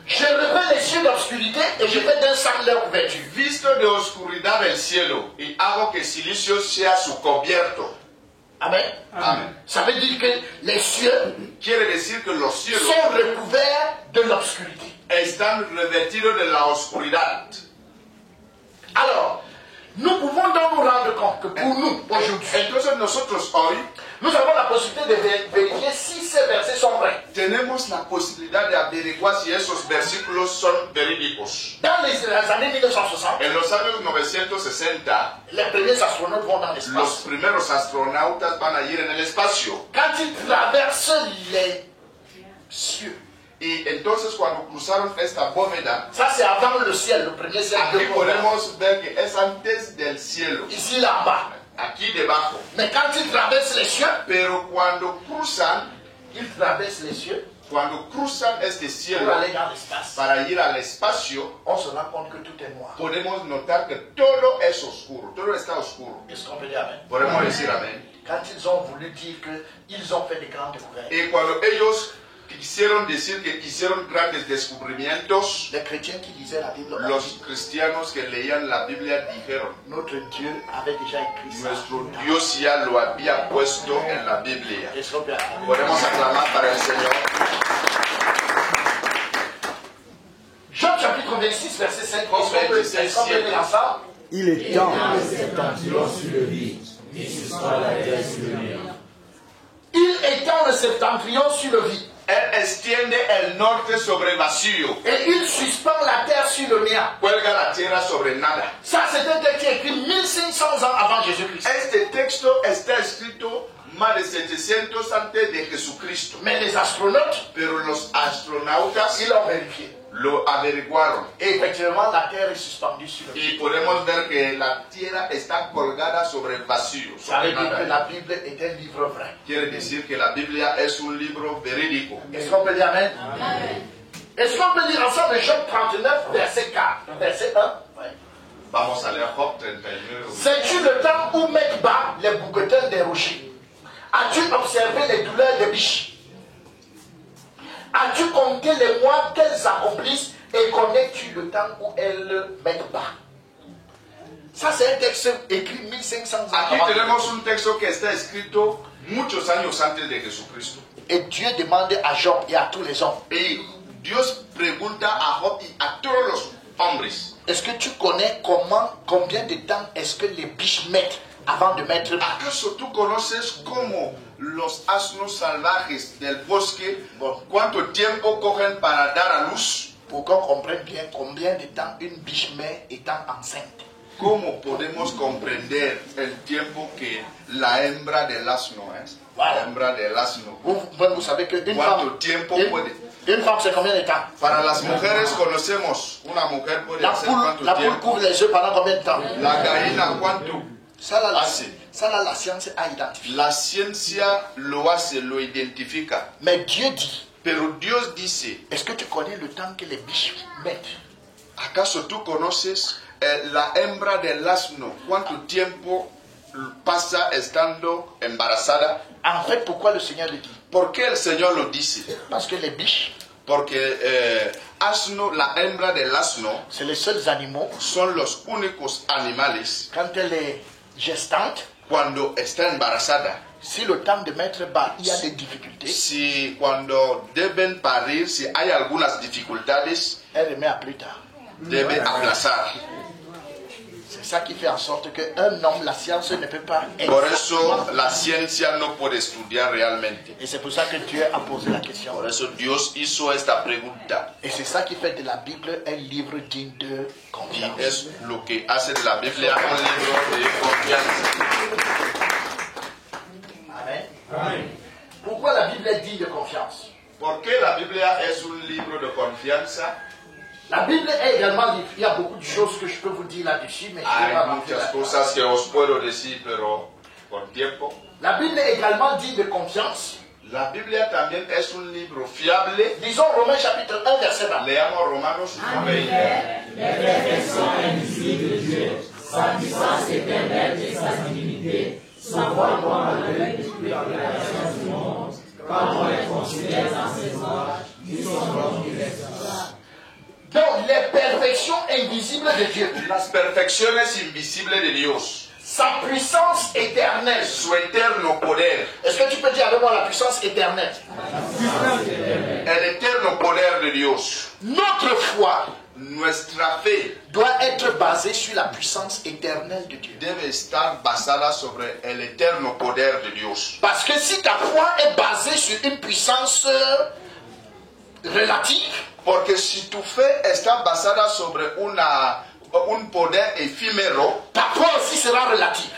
Je revêts les cieux d'obscurité et je fais d'un sang leur ouverture. Visto de oscuridad el cielo y hago que silicio sea su cubierto. Amen. Amén. Ça veut dire que les cieux Quiere decir que los cielos sont recouverts de l'obscurité. están revestidos de la oscuridad. Alors, nous pouvons donc nous rendre compte que pour nous, aujourd'hui, Entonces nosotros hoy nous avons la possibilité de vérifier si ces versets sont vrais. tenemos la posibilidad de averiguar si esos versículos son verídicos. Dans les années 1960, En los años 960, les premiers astronautes vont dans los l'espace. primeros astronautas van a ir en el espacio. Quand ils traversent les cieux, Y entonces cuando cruzaron esta bóveda, ça c'est avant le ciel, le premier ciel. aquí Dieu qu'on a. podemos ver que es antes del cielo, Ici là en bas. aquí debajo. Mais quand ils traversent les cieux, Pero cuando cruzan este pour cielo aller dans l'espace, para ir al espacio, on se rend compte que tout est noir. podemos notar que todo es oscuro, todo está oscuro. Est-ce qu'on peut dire amen? Podemos decir amén. Quand ils ont voulu dire qu'ils ont fait des grandes découvertes, Y cuando ellos quisieron decir que hicieron grandes descubrimientos. Les chrétiens qui lisaient la Bible, ont Los dit, cristianos que leían la Biblia dijeron, notre Dieu avait déjà écrit ça. nuestro Dios ya lo había puesto en la Biblia. Est-ce qu'on peut acclamer? Podemos aclamar para el Señor. Jean chapitre 26, verset 5. Job Est-ce qu'on peut lire ensemble? Il est temps. Le septentrion sur le vide, et suspend la terre sur le néant. Il étend le septentrion sur le vide. Él extiende el norte sobre vacío, Et il suspend la terre sur le néant. cuelga la tierra sobre nada. Ça, c'est un texte écrit 1500 ans avant Jésus-Christ. Este texto está escrito más de 700 antes de Jesucristo, Mais les astronautes, pero los astronautas ils l'ont vérifié. lo averiguaron. Et effectivement, la terre est suspendue sur le vide. Y podemos ver que la tierra está colgada sobre el vacío. Ça sobre veut dire que nada. la Bible est un livre vrai. Quiere decir que la Biblia es un libro verídico. Est-ce qu'on peut dire Amen? Est-ce qu'on peut lire ensemble Job 39, verset 4, verset 1? Ouais. Vamos a leer Job 39. Sais-tu le temps où mettent bas les bouquetins des rochers? As-tu observé les douleurs des biches? As-tu compté les mois qu'elles accomplissent et connais-tu le temps où elles mettent bas? Ça, c'est un texte écrit 1500 ans Aquí avant. tenemos un texto que está escrito muchos años antes de Jesucristo. Et Dieu demande à Job et à tous les hommes, Y Dios pregunta a Job y a todos los hombres, est-ce que tu connais combien de temps est-ce que les biches mettent avant de mettre bas? ¿acaso tú conoces cómo los asnos salvajes del bosque, cuánto tiempo cogen para dar a luz? Pour qu'on comprenne bien combien de temps une biche met étant enceinte. ¿Cómo podemos comprender el tiempo que la hembra del asno es? Voilà. La hembra del asno. Vous savez qu'une ¿Cuánto femme, tiempo puede? une femme c'est combien de temps? Para las mujeres conocemos, una mujer puede hacer cuánto La poule tiempo. couvre les œufs pendant combien de temps? La gallina cuánto. Ça là, Assez. la science a identifié. La ciencia lo hace, lo identifica. Mais Dieu dit, Pero Dios dice, est-ce que tu connais le temps que les biches mettent? ¿acaso tú conoces la hembra del asno? ¿Cuánto tiempo pasa estando embarazada? En fait, pourquoi le Seigneur le dit? ¿Por qué el Señor lo dice? Parce que les biches, Porque asno, la hembra del asno, c'est les seuls animaux, son los únicos animales quand elle est gestante, cuando está embarazada. si le temps de mettre bas, il y a des difficultés, Si cuando deben parir, si hay algunas dificultades, elle remet à plus tard. debe aplazar. C'est ça qui fait en sorte qu'un homme, la science ne peut pas Por exactement. eso la ciencia no puede estudiar realmente. Et c'est pour ça que Dieu a posé la question. Por eso Dios hizo esta pregunta. Et c'est ça qui fait de la Bible un livre digne de Y confiance. es lo que hace de la Biblia un libro de confianza. Amen. Pourquoi la Bible est digne de confiance? ¿Por qué la Biblia es un libro de confianza? La Bible est également libre. Il y a beaucoup de choses que je peux vous dire là-dessus, mais je ne vais Hay pas rentrer muchas là-dedans. cosas que os puedo decir, pero con tiempo. La Bible est également digne de confiance. La Biblia también es un libro fiable. Disons Romains chapitre 1, verset 20. Leamos Romanos 1:20. Les perfections invisibles de Dieu, sa puissance éternelle et sa divinité, sont voir comme à l'œil depuis la création du monde, quand on les considère dans ses âges, ils sont comme des esclaves. Donc, les perfections invisibles de Dieu, Las perfecciones invisibles de Dios, sa puissance éternelle. su eterno poder, Est-ce que tu peux dire avec moi la puissance éternelle? el eterno poder de Dios. Notre foi Nuestra fe doit être basée sur la puissance éternelle de Dieu. debe estar basada sobre el eterno poder de Dios. Parce que si ta foi est basée sur une puissance relative, Porque si tu fe está basada sobre un poder efímero, ta foi aussi sera relative.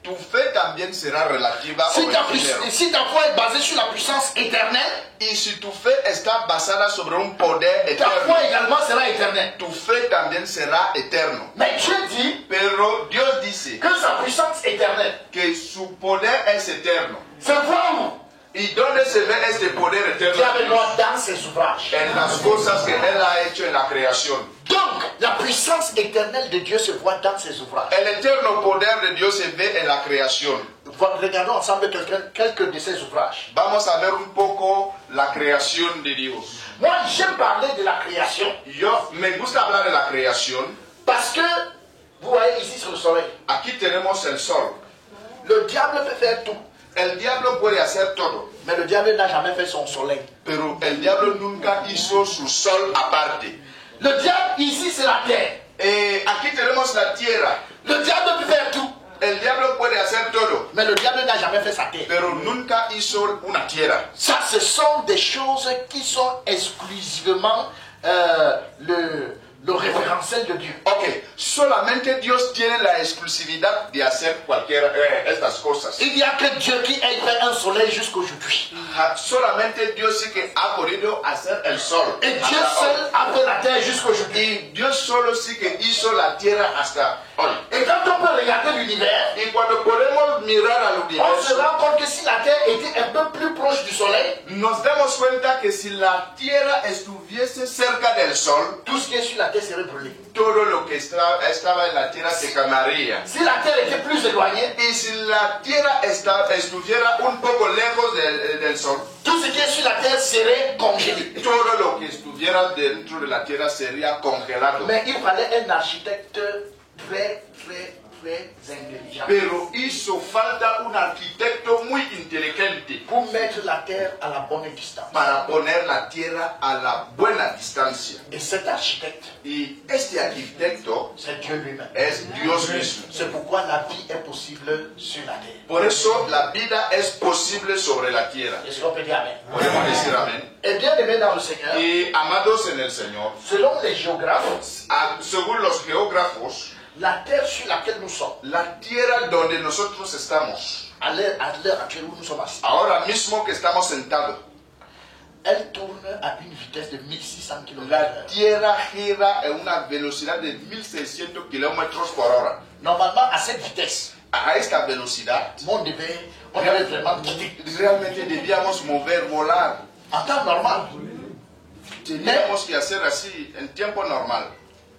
tu fe también será relativa o Si ta efímero. foi est basée sur la puissance éternelle, Y si tu fe está basada sobre un poder ta foi eterno, également sera éternelle. tu fe también será eterno. Mais Dieu dit Pero Dios dice que sa puissance éternelle que su poder es eterno. se voit où? ¿Y dónde se ve este poder eterno? Dieu avec moi dans ses ouvrages. En las cosas que Él ha hecho en la creación. Donc, la puissance éternelle de Dieu se voit dans ses ouvrages. El eterno poder de Dios se ve en la creación. regardons ensemble quelques de ses ouvrages. Vamos a ver un poco la creación de Dios. Moi, j'aime parler de la création Yo me gusta hablar de la creación. parce que, vous voyez ici sur le soleil, Aquí tenemos el sol. le diable peut faire tout, El diablo puede hacer todo, mais le diable n'a jamais fait son soleil. pero el diablo nunca hizo su sol aparte. Le diable ici, c'est la terre. Aquí tenemos la tierra. Le diable peut faire tout, El diablo puede hacer todo, mais le diable n'a jamais fait sa terre. pero nunca hizo una tierra. Ça, ce sont des choses qui sont exclusivement le référentiel de Dieu. Ok, solamente Dios tiene la exclusividad de hacer cualquiera estas cosas. Il n'y a que Dieu qui ait fait un soleil jusqu'aujourd'hui. Solamente Dios sí que ha podido hacer el sol. Et Dieu seul a fait la terre jusqu'aujourd'hui. Y Dios solo sí que hizo la tierra hasta hoy. Et quand on peut regarder l'univers, Y cuando podemos mirar al on se universo, rend compte que si la terre était un peu plus proche du soleil, nos damos cuenta que si la tierra estuviese cerca del sol, tout ce qui est sur la terre serait brûlé. todo lo que estaba en la tierra se quemaría. Si la terre était plus éloignée, Y si la tierra estuviera un poco lejos del sol, tout ce qui est sur la terre serait congelé. todo lo que estuviera dentro de la tierra sería congelado. Mais il fallait un architecte très intelligent Pero hizo falta un arquitecto muy inteligente pour mettre la terre à la bonne distance. para poner la tierra a la buena distancia. Et cet architecte, Y este arquitecto c'est Dieu lui-même. es Dios mismo. C'est pourquoi la vie est possible sur la terre. Por eso la vida es posible sobre la tierra. Est-ce qu'on peut dire Amen? Podemos decir amén. Et bien aimé dans le Seigneur, Y amados en el Señor, selon les géographes, según los geógrafos, la terre sur laquelle nous sommes, la tierra donde nosotros estamos, à l'heure actuelle où nous sommes assis, ahora mismo que estamos sentados, elle tourne à une vitesse de 1600 la km/h. tierra gira a una velocidad de 1600 kilómetros por hora. Normalement, à cette vitesse, A esta velocidad, on devait vraiment quitter. realmente debíamos volar. En temps normal, Teníamos que hacer así en tiempo normal.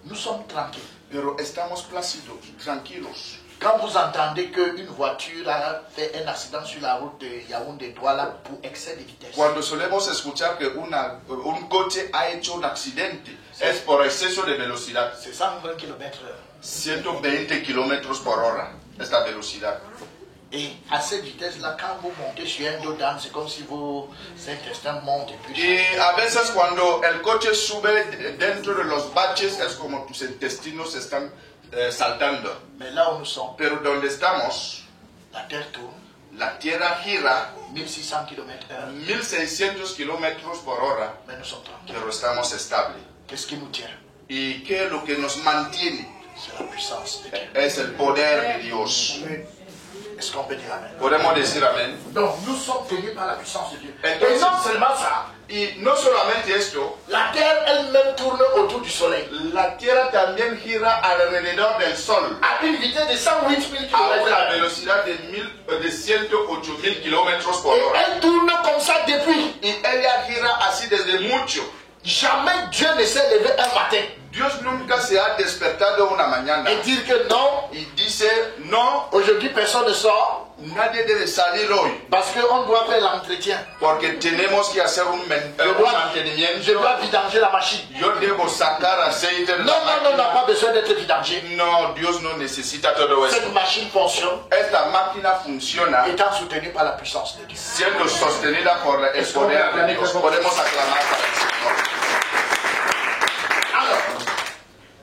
nous sommes tranquilles. Pero estamos plácidos, tranquilos. Quand vous entendez qu'une voiture a fait un accident sur la route de Yaoundé-Douala pour excès de vitesse, Cuando solemos escuchar que un coche ha hecho un accidente, es por exceso de velocidad. c'est 120 km/h. 120 kilómetros por hora, esta velocidad. Et à cette vitesse-là, quand vous montez sur un dos d'âne, c'est comme si vos intestins montent et puis Y a veces cuando el coche sube dentro de los baches es como tus intestinos están saltando. Mais là où nous sommes, Pero donde estamos, la terre tourne, la tierra gira 1600 km/h, 1600 kilómetros por hora, mais nous sommes tranquilles. pero estamos estables. Qu'est-ce qui nous tient? ¿Y qué es lo que nos mantiene? C'est la puissance de Dieu. Es el poder de Dios. Est-ce qu'on peut dire Amen? Podemos decir amén. Donc nous sommes tenus par la puissance de Dieu. Entonces- Et non seulement ça, Y no solamente esto, la terre elle-même tourne autour du soleil la tierra también gira alrededor del sol à une vitesse de 108 000 a una km/h. velocidad de 108,000 kilómetros por Et hora. elle tourne comme ça depuis. Y ella gira así desde mucho. Jamais Dieu ne s'est levé un matin Dios nunca se ha despertado una mañana et dire que non, y dice, no, aujourd'hui personne ne sort nadie debe salir hoy parce qu'on doit faire l'entretien. porque tenemos que hacer un Je mantenimiento. dois vidanger la machine. Yo debo sacar aceite de la Non, on n'a máquina. pas besoin d'être vidangé. No, Dios no necesita todo esto. Cette machine fonctionne Esta máquina funciona étant soutenue par la puissance de Dieu. siendo sostenida por el poder de Dios. Podemos aclamar para el Señor. Alors,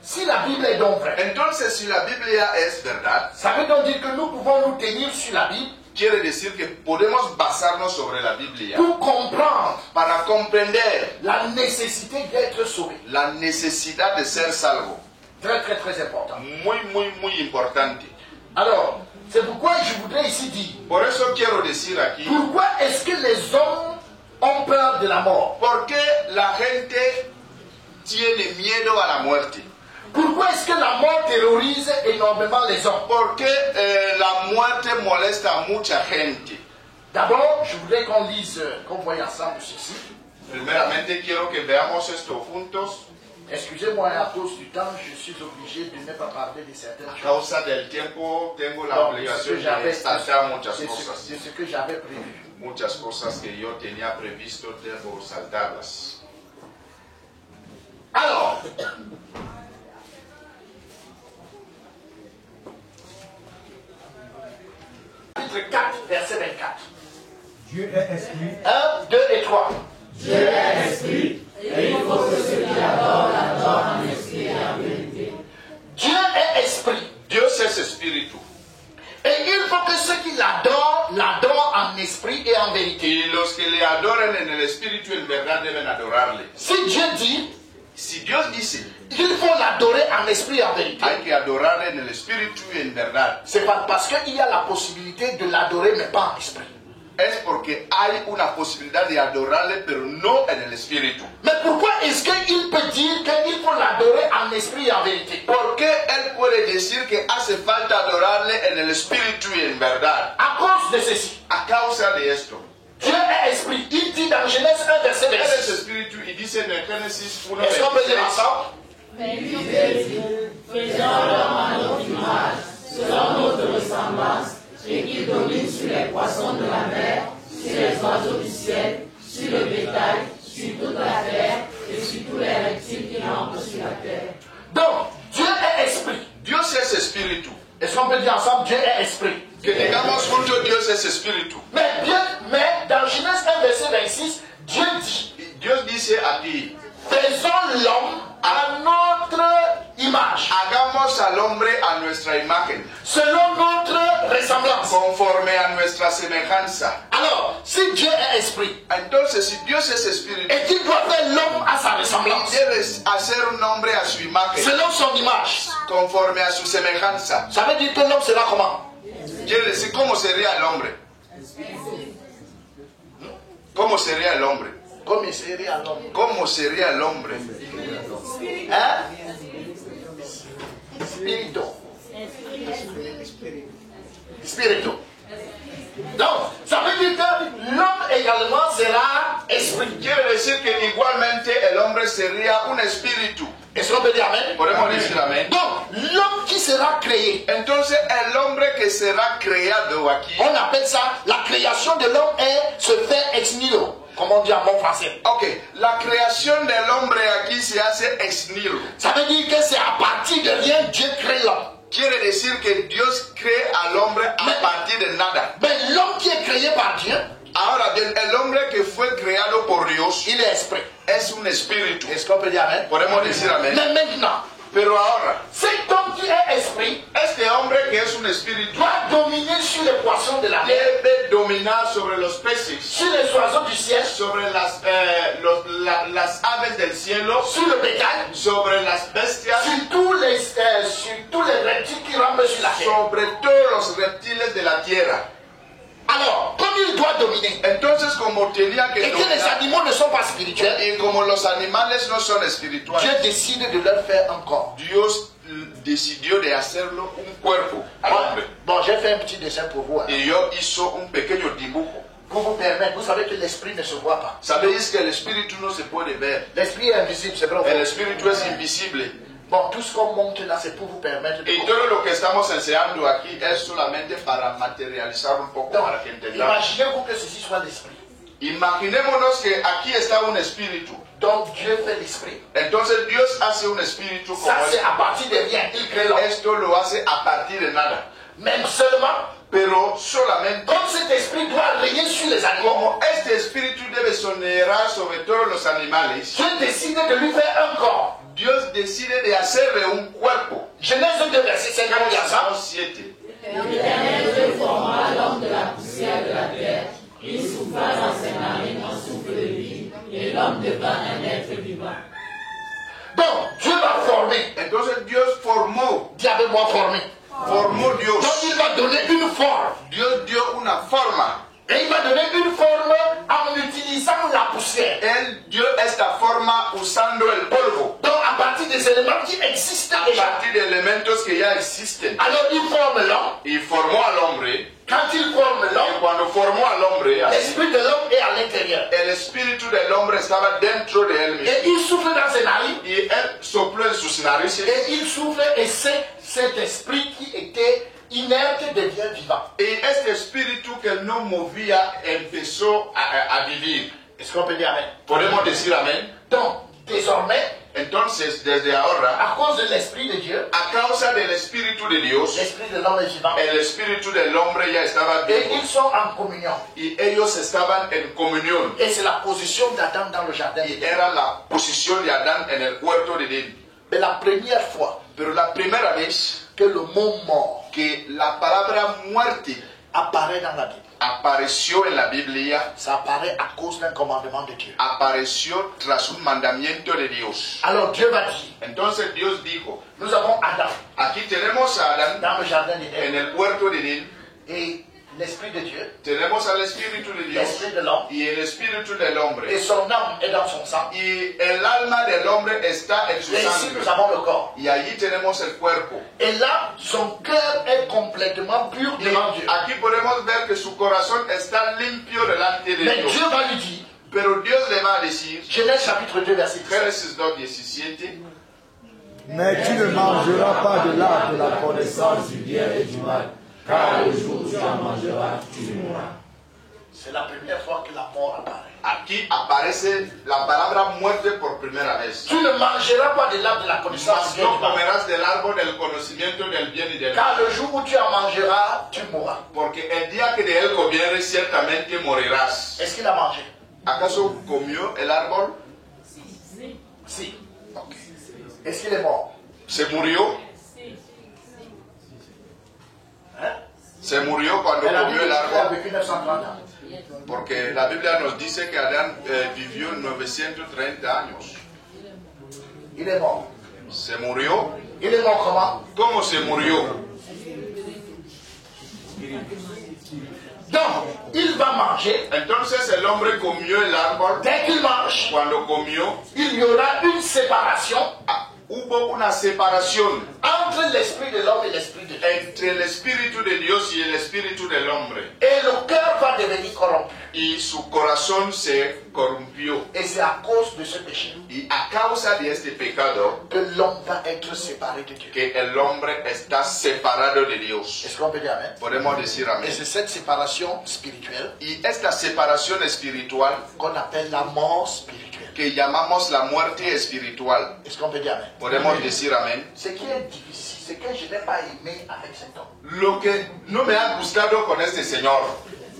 si la Bible est donc vraie, Entonces, si la Biblia es verdad, ça veut donc dire que nous pouvons nous tenir sur la Bible quiere decir que podemos basarnos sobre la Biblia pour comprendre para comprender la nécessité d'être sauvé. la necesidad de ser salvo. Très, très, très important. Muy importante. Alors, c'est pourquoi je voudrais ici dire, Por eso quiero decir aquí, pourquoi est-ce que les hommes ont peur de la mort? ¿por qué la gente tiene miedo a la muerte? Pourquoi est-ce que la mort terrorise énormément les hommes? ¿Por qué la muerte molesta a mucha gente? D'abord, je voudrais qu'on lise, qu'on voie ensemble ceci. Primeramente quiero que veamos esto juntos. Excusez-moi, à cause du temps, je suis obligé de ne pas parler de certaines A choses. causa del tiempo, tengo la Donc, obligación de saltar muchas cosas. ce que j'avais prévu. Muchas cosas que yo tenía previsto, debo saltarlas. Alors, chapitre 4, verset 24. Dieu est esprit. 1, 2 et 3. Dieu est esprit, et il faut que ceux qui l'adorent l'adorent en esprit et en vérité. Dieu est esprit. Dios es espíritu. Et il faut que ceux qui l'adorent, l'adorent en esprit et en vérité. Y los que le adoran en el espíritu en verdad deben adorarle. Si Dieu dit, Si Dios dice, il faut l'adorer en esprit et en vérité, hay que adorarle en el espíritu y en verdad, c'est pas parce qu'il y a la possibilité de l'adorer, mais pas en esprit. es porque hay una posibilidad de adorarle, pero no en el espíritu. Mais pourquoi est-ce qu'il peut dire qu'il faut l'adorer en esprit et en vérité? ¿Por qué él puede decir que hace falta adorarle en el espíritu y en verdad? À cause de ceci. A causa de esto. Dieu est esprit. Il dit dans Genèse 1, verset Él es 26. espíritu y dice en el Génesis 1, Est-ce qu'on peut dire 26, ensemble? Mais lui dit, faisons l'homme à notre image, selon notre ressemblance, et qu'il domine sur les poissons de la mer, sur les oiseaux du ciel, sur le bétail, sur toute la terre, et sur tous les reptiles qui rampent sur la terre. Donc, Dieu est esprit. Dios es espíritu. Est-ce qu'on peut dire ensemble, Dieu est esprit? Que digamos juntos, Dios es espíritu. Mais dans Genèse 1, verset 26, Dieu dit, Y Dios dice aquí, faisons l'homme à notre image, hagamos al hombre a nuestra imagen, selon notre ressemblance. conforme a nuestra semejanza. Alors, si Dieu est esprit, Entonces, si Dios es espíritu, et qu'il doit faire l'homme à sa ressemblance, debes hacer un hombre a su imagen, selon son image, conforme a su semejanza. ça veut dire que l'homme sera comment? Quiere decir, ¿cómo sería el hombre? ¿Cómo sería el hombre? Comme il serait l'homme. ¿Cómo sería el hombre? Hein? Spirito. Spirito. Donc, ça veut dire que l'homme également sera esprit. Quiere decir que igualmente el hombre sería un espíritu. Est-ce qu'on peut dire amen? Podemos decir amén. Donc, l'homme qui sera créé, Entonces, el hombre que será creado aquí, on appelle ça, la création de l'homme est se fait ex nihilo, comme on dit en bon français. ok, la creación del hombre aquí se hace ex nihilo. Ça veut dire que c'est à partir de rien Dieu crée l'homme. Quiere decir que Dios cree al hombre a partir de nada. Mais l'homme qui est créé par Dieu, Ahora bien, el hombre que fue creado por Dios il est esprit. es un espíritu. Est-ce qu'on peut dire amen? Podemos decir amén. Mais maintenant, Pero ahora, cet homme qui est esprit este hombre que es un espíritu doit dominer sur les poissons de la mer, debe dominar sobre los peces, sur les oiseaux du ciel, sobre las aves del cielo, sur le bétail, sobre las bestias, sur tous les reptiles qui rampent sur la terre. sobre todos los reptiles de la tierra. Alors, comme il doit dominer, Entonces, como tenía que et que les dominar, animaux ne sont pas spirituels, y como los animales no son espirituales, Dieu décide de leur faire un corps. Dios decidió de hacerlo un cuerpo al hombre. Bon, j'ai fait un petit dessin pour vous. Hein. Y Dios hizo un pequeño dibujo. Pour vous permettre, vous savez que l'esprit ne se voit pas. Sabéis que el espíritu no se puede ver. L'esprit est invisible, c'est vrai. ou El faux? espíritu es invisible. Bon, tout ce qu'on montre là, c'est pour vous permettre de Y todo lo que estamos enseñando aquí es solamente para materializar un poco, Donc, para que entendamos. imaginez-vous que ceci soit l'esprit. Imaginémonos que aquí está un espíritu. Donc, Dieu fait l'esprit. Entonces Dios hace un espíritu como Ça, c'est à partir de rien. Il crée l'homme. esto lo hace a partir de nada. Même seulement, Pero solamente comme cet esprit doit régner sur les animaux, como este espíritu debe sonerar sobre todos los animales, Dieu décide de lui faire un corps. Dios decide de hacerle un cuerpo. Genèse 2, verset 5, on dit ensemble. 7. L'Éternel Dieu formera l'homme de la poussière de la terre. Il souffla dans ses narines un souffle de vie, et l'homme devint un être vivant. Donc, Dieu va former. Entonces Dios formó, Dis avec moi former. formó Dios. Donc, il va donner une forme. Dios dio una forma. Et il va donner une forme en utilisant la poussière. Dios esta forma usando el polvo. Donc à partir des éléments qui existent A déjà. partir de elementos que ya existen. Alors il forme l'homme. Y formó al hombre. Quand il forme Y l'homme, cuando formó al hombre, así, l'esprit de l'homme est à l'intérieur. el espíritu del hombre estaba dentro de él mismo. Et il souffle dans ses narines. Y él sopló en sus narices. Et il souffle et c'est cet esprit qui était inerte devient vivant. Y este espíritu que no movía empezó a vivir. Est-ce qu'on peut dire amen? Podemos decir amén. Donc, désormais, Entonces, desde ahora, à cause de l'esprit de Dieu, a causa del espíritu de Dios, l'esprit de l'homme est vivant. el espíritu del hombre ya estaba Et vivo. ils sont en communion. Y ellos estaban en comunión. Et c'est la position d'Adam dans le jardin. Y era la posición de Adán en el huerto de Edén. Mais la première fois Pero la primera vez que le mot mort que la palabra muerte apparaît dans la Bible, apareció en la Biblia, ça apparaît à cause d'un commandement de Dieu. apareció tras un mandamiento de Dios. Alors Dieu va dire, Entonces Dios dijo, nous avons Adam aquí tenemos a Adán dans le jardin en d'Éden el huerto de Edén, et l'esprit de Dieu, tenemos al espíritu de Dios l'esprit de l'homme, y el espíritu del et hombre. son âme est dans son sang. Y el alma del hombre está en su Et ici sangre. nous avons le corps. Y allí tenemos el cuerpo. Et là, son cœur est complètement pur Y devant Dieu. aquí podemos ver que su corazón está limpio delante de Mais Dios. Dieu va lui dire, Pero Dios le va a decir, Genèse chapitre 2, verset 17. Génesis 2:17, Mais tu ne mangeras pas de l'arbre de la connaissance du bien et du mal, car le jour où tu en mangeras, tu mourras. C'est la première fois que la mort apparaît. aquí aparece la palabra muerte por primera vez. Tu ne mangeras pas de l'arbre de la connaissance Mas du bien et no du mal. comerás del árbol del conocimiento del bien y del Car mal, le jour où tu en mangeras, tu mourras. porque el día que de él comieres ciertamente morirás. Est-ce qu'il a mangé? ¿Acaso comió el árbol? Si. Ok. Est-ce qu'il est mort? ¿Se murió? Hein? Se murió cuando Elle a comió el a árbol, vécu 930 ans. porque la Biblia nos dice que Adán vivió 930 años. Il est mort. ¿Se murió? Il est mort comment? ¿Cómo se murió? Donc, il va manger. Entonces el hombre comió el árbol. Dès qu'il mange, Cuando comió, il y aura une séparation hubo una separación entre l'esprit de l'homme et l'esprit de Dieu. entre el espíritu de Dios y el espíritu del hombre. Et le cœur va devenir corrompu. Y su corazón se corrompió. Et c'est à cause de ce péché Y a causa de este pecado que l'homme va être séparé de Dieu. que el hombre está separado de Dios. Est-ce qu'on peut dire amen? Podemos decir Et amén. c'est cette séparation spirituelle Y esta separación espiritual qu'on appelle la mort spirituelle. que llamamos la muerte espiritual. Est-ce qu'on peut dire amen? Podemos decir amén. Ce qui est difficile, c'est que je n'ai pas aimé avec cet homme. Lo que no me ha gustado con este Señor,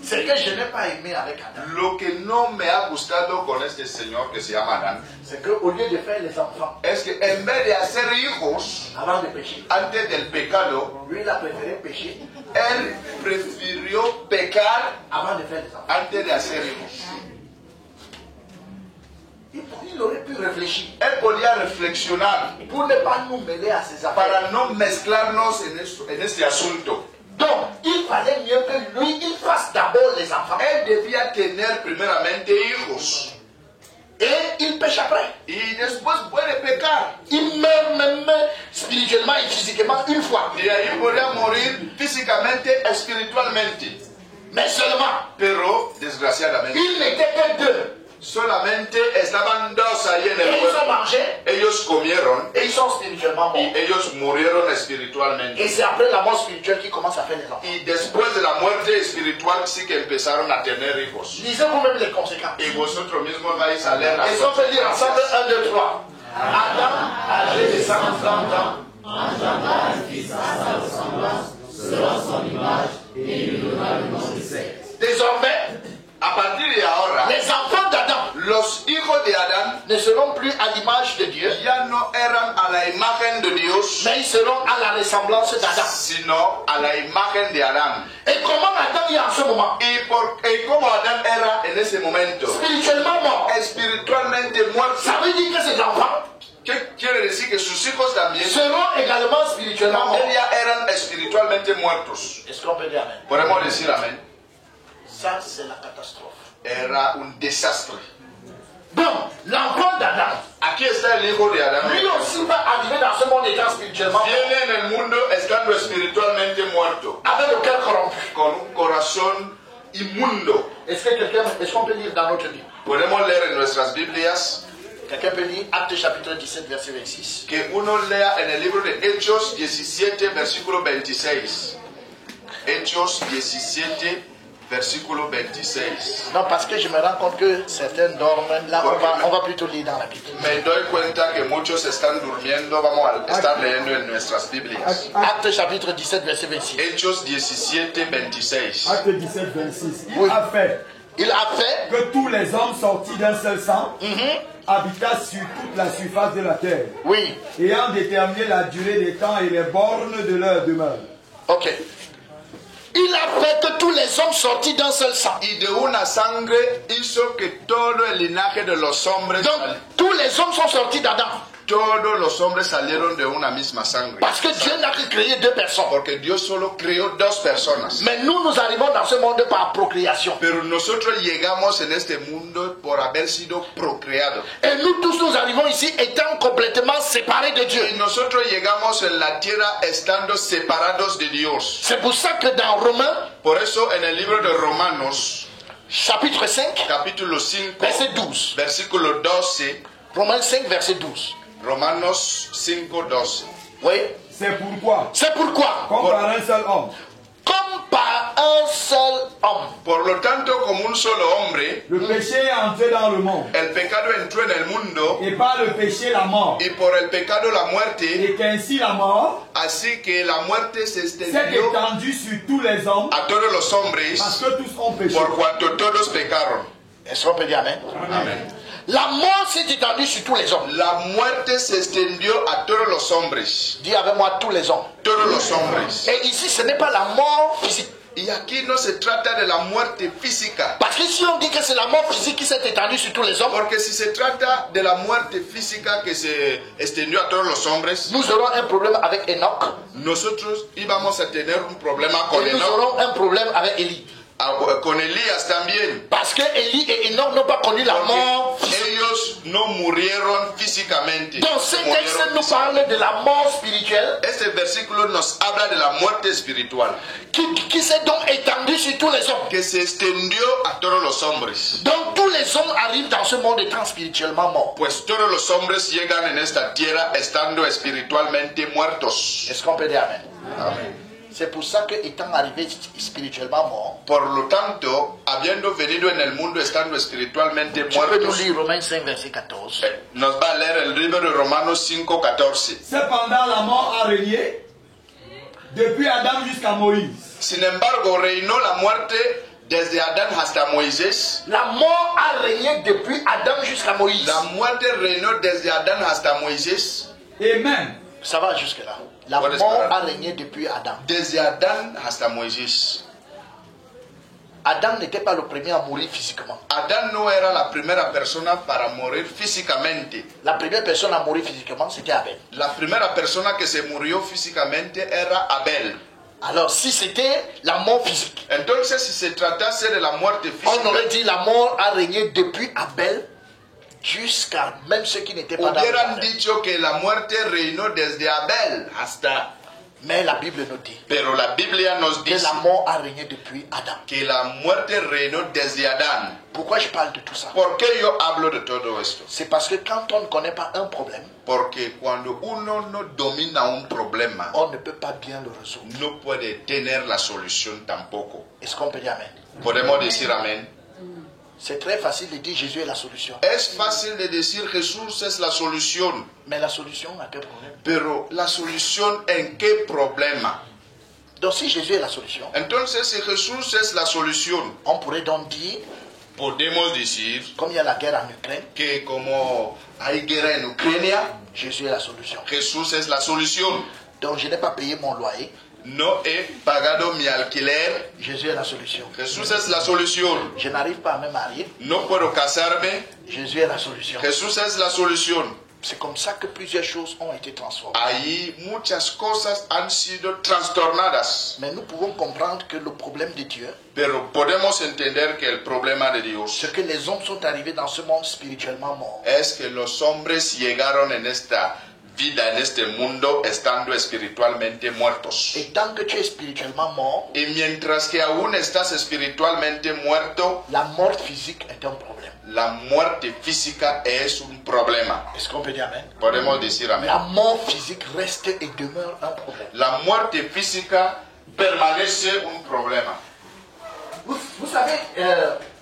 Ce que je n'ai pas aimé avec Adam, lo que no me ha gustado con este Señor que se llama Adán, c'est qu'au lieu de faire les enfants es que en vez de hacer hijos avant de pécher, antes del pecado, lui il a préféré pécher él prefirió pecar avant de faire les enfants. antes de hacer hijos. Il aurait pu réfléchir Él podía reflexionar pour ne pas nous mêler à ses affaires. para no mezclarnos en este asunto. Donc, il fallait mieux que lui, il fasse d'abord les enfants. Él debía tener primeramente hijos Et il pêche après. y después puede pecar. Il meurt même spirituellement et physiquement une fois. Y ahí podría morir físicamente, espiritualmente. Mais seulement, Pero, desgraciadamente, il n'était que deux. solamente estaban dos ahí en Et el ils ont cuerpo. mangé Ellos comieron et ils sont spirituellement y morts. ellos murieron espiritualmente. Et c'est après la mort spirituelle qu'ils commencent à faire les enfants. Y después de la muerte espiritual sí que empezaron a tener hijos. Lisez vous-même les conséquences. Y vosotros mismos vais a leer las Et si on peut lire ensemble consecuencias. 1, 2, 3. Adam, âgé de 130 ans, Engendra un fils à sa ressemblance, selon son image, et il lui donna le nom de Seth. désormais, A partir de ahora, les enfants d'Adam los hijos de Adán ne seront plus à l'image de Dieu, ya no eran a la imagen de Dios, mais ils seront à la ressemblance d'Adam. sino a la imagen de Adán. Et comment Adam est en ce moment? Y como Adán era en ese momento Spirituellement mort. espiritualmente muerto, Ça veut dire que ses enfants ¿qué quiere decir? Que sus hijos también seront également spirituellement morts. ya eran espiritualmente muertos. Est-ce qu'on peut dire amen? Podemos decir amén. Ça, c'est la catastrophe. era un desastre. Donc, l'enfant d'Adam, Aquí está el hijo de Adán. lui aussi va arriver dans ce monde étant spirituellement Viene en el mundo estando espiritualmente muerto, avec le cœur corrompu. con un corazón inmundo. Est-ce qu'on peut lire dans notre Bible? Podemos leer en nuestras Biblias Quelqu'un peut lire Actes chapitre 17, verset 26. que uno lea en el libro de Hechos 17, versículo 26. Hechos 17, versículo 26. Non, parce que je me rends compte que certains dorment. Là, on va plutôt lire dans la Bible. Me doy cuenta que muchos están durmiendo. Vamos a estar leyendo en nuestras Biblias. Actes chapitre 17, verset 26. Hechos 17, 26. Acte 17, 26. Oui. Il a fait que tous les hommes sortis d'un seul sang habitassent sur toute la surface de la terre, oui, ayant déterminé la durée des temps et les bornes de leur demeure. ok. Il a fait que tous les hommes sortis d'un seul sang. Y de una sangre hizo que todo el linaje de los hombres, Donc, tous les hommes sont sortis d'Adam. todos los hombres salieron de una misma sangre. Parce que Dieu n'a que créé deux personnes. Porque Dios solo creó dos personas. Mais nous arrivons dans ce monde par procréation. Pero nosotros llegamos en este mundo por haber sido procreados. Et nous tous, nous arrivons ici étant complètement séparés de Dieu. Y nosotros llegamos en la tierra estando separados de Dios. C'est pour ça que dans Romains, Por eso en el libro de Romanos, chapitre 5, capítulo 5, verset 12. versículo 12, Romains 5, verset 12. Romanos 5, 12. Oui. C'est pourquoi, C'est pourquoi, comme par un seul homme, comme par un seul homme, Por lo tanto, como un solo hombre, le péché est entré dans le monde, el pecado entró en el mundo, et par le péché la mort, y por el pecado la muerte, et qu'ainsi la mort así que la muerte se s'est extendió étendue sur tous les hommes, a todos los hombres, parce que tous ont péché. por cuanto todos pecaron. est-ce qu'on peut dire Amen? Amén. La mort s'est étendue sur tous les hommes. La muerte se extendió a todos los hombres, Dis avec moi tous les hommes. todos los hombres. Et ici, ce n'est pas la mort physique. Y aquí no se trata de la muerte física, Parce que si on dit que c'est la mort physique qui s'est étendue sur tous les hommes, porque si se trata de la muerte física que se extendió a todos los hombres, nous aurons un problème avec Enoch. nosotros íbamos a tener un problema con Et nous Enoch, aurons un problème avec Élie. con Elías también. Parce que Élie et Enoch n'ont pas connu la mort Porque physique. ellos no murieron físicamente. Donc ce Murieron texte nous parle de la mort spirituelle Este versículo nos habla de la muerte espiritual, qui s'est donc étendue sur tous les hommes. que se extendió a todos los hombres. Donc tous les hommes arrivent dans ce monde étant spirituellement morts. Pues todos los hombres llegan en esta tierra estando espiritualmente muertos. Est-ce qu'on peut dire Amen? Amén. C'est pour ça que étant arrivés spirituellement morts, Por lo tanto, habiendo venido en el mundo estando espiritualmente tu peux nous muertos, lire Romains 5, verset 14. nos va a leer el libro de Romanos 5:14. Cependant, la mort a régné depuis Adam jusqu'à Moïse. Sin embargo, reinó la muerte desde Adán hasta Moisés. La mort a régné depuis Adam jusqu'à Moïse. La muerte reinó desde Adán hasta Moisés. Et même, Ça va jusque-là. La Puedes mort parar. a régné depuis Adam. Desde Adán hasta Moisés. Adam n'était pas le premier à mourir physiquement. Adán no era la primera persona para morir físicamente. La première personne à mourir physiquement, c'était Abel. La primera persona que se murió físicamente era Abel. Alors, si c'était la mort physique, Entonces, si se tratase de la muerte on física, aurait dit la mort a régné depuis Abel jusqu'à même ceux qui n'étaient pas dans le hubieran jardin. dicho que la muerte reinó desde Abel hasta... Mais la Bible nous dit Pero la Biblia nos que dice la mort a régné depuis Adam. que la muerte reinó desde Adán. Pourquoi je parle de tout ça? ¿Por qué yo hablo de todo esto? C'est parce que quand on ne connaît pas un problème, Porque cuando uno no domina un problema, on ne peut pas bien le résoudre. no puede tener la solución tampoco. Est-ce qu'on peut dire Amen? Podemos decir amén. C'est très facile de dire Jésus est la solution. Es fácil de decir Jesús es la solución, Mais la solution a quel problème? pero la solución en qué problema? Donc si Jésus est la solution, Entonces, si Jesús es la solución, on pourrait donc dire, podemos decir comme il y a la guerre en Ukraine, que como hay guerra en Ucrania, Jésus est la solution. Jesús es la solución. Donc je n'ai pas payé mon loyer, No he pagado mi alquiler, Jésus est la solution. Jesús es la solución. Je n'arrive pas à me marier, No puedo casarme, Jésus est la solution. Jesús es la solución. C'est comme ça que plusieurs choses ont été transformées. Ahí muchas cosas han sido trastornadas. Mais nous pouvons comprendre que le problème de Dieu, Pero podemos entender que el problema de Dios c'est que les hommes sont arrivés dans ce monde spirituellement mort. es que los hombres llegaron en esta vida, en este mundo, estando espiritualmente muertos. Et tant que tu es spirituellement mort, Y mientras que aún estás espiritualmente muerto, la mort physique est un problème. la muerte física es un problema. Est-ce qu'on peut dire amen? Podemos decir amén. La mort physique reste et demeure un problème. La muerte física permanece un problema. Vous savez,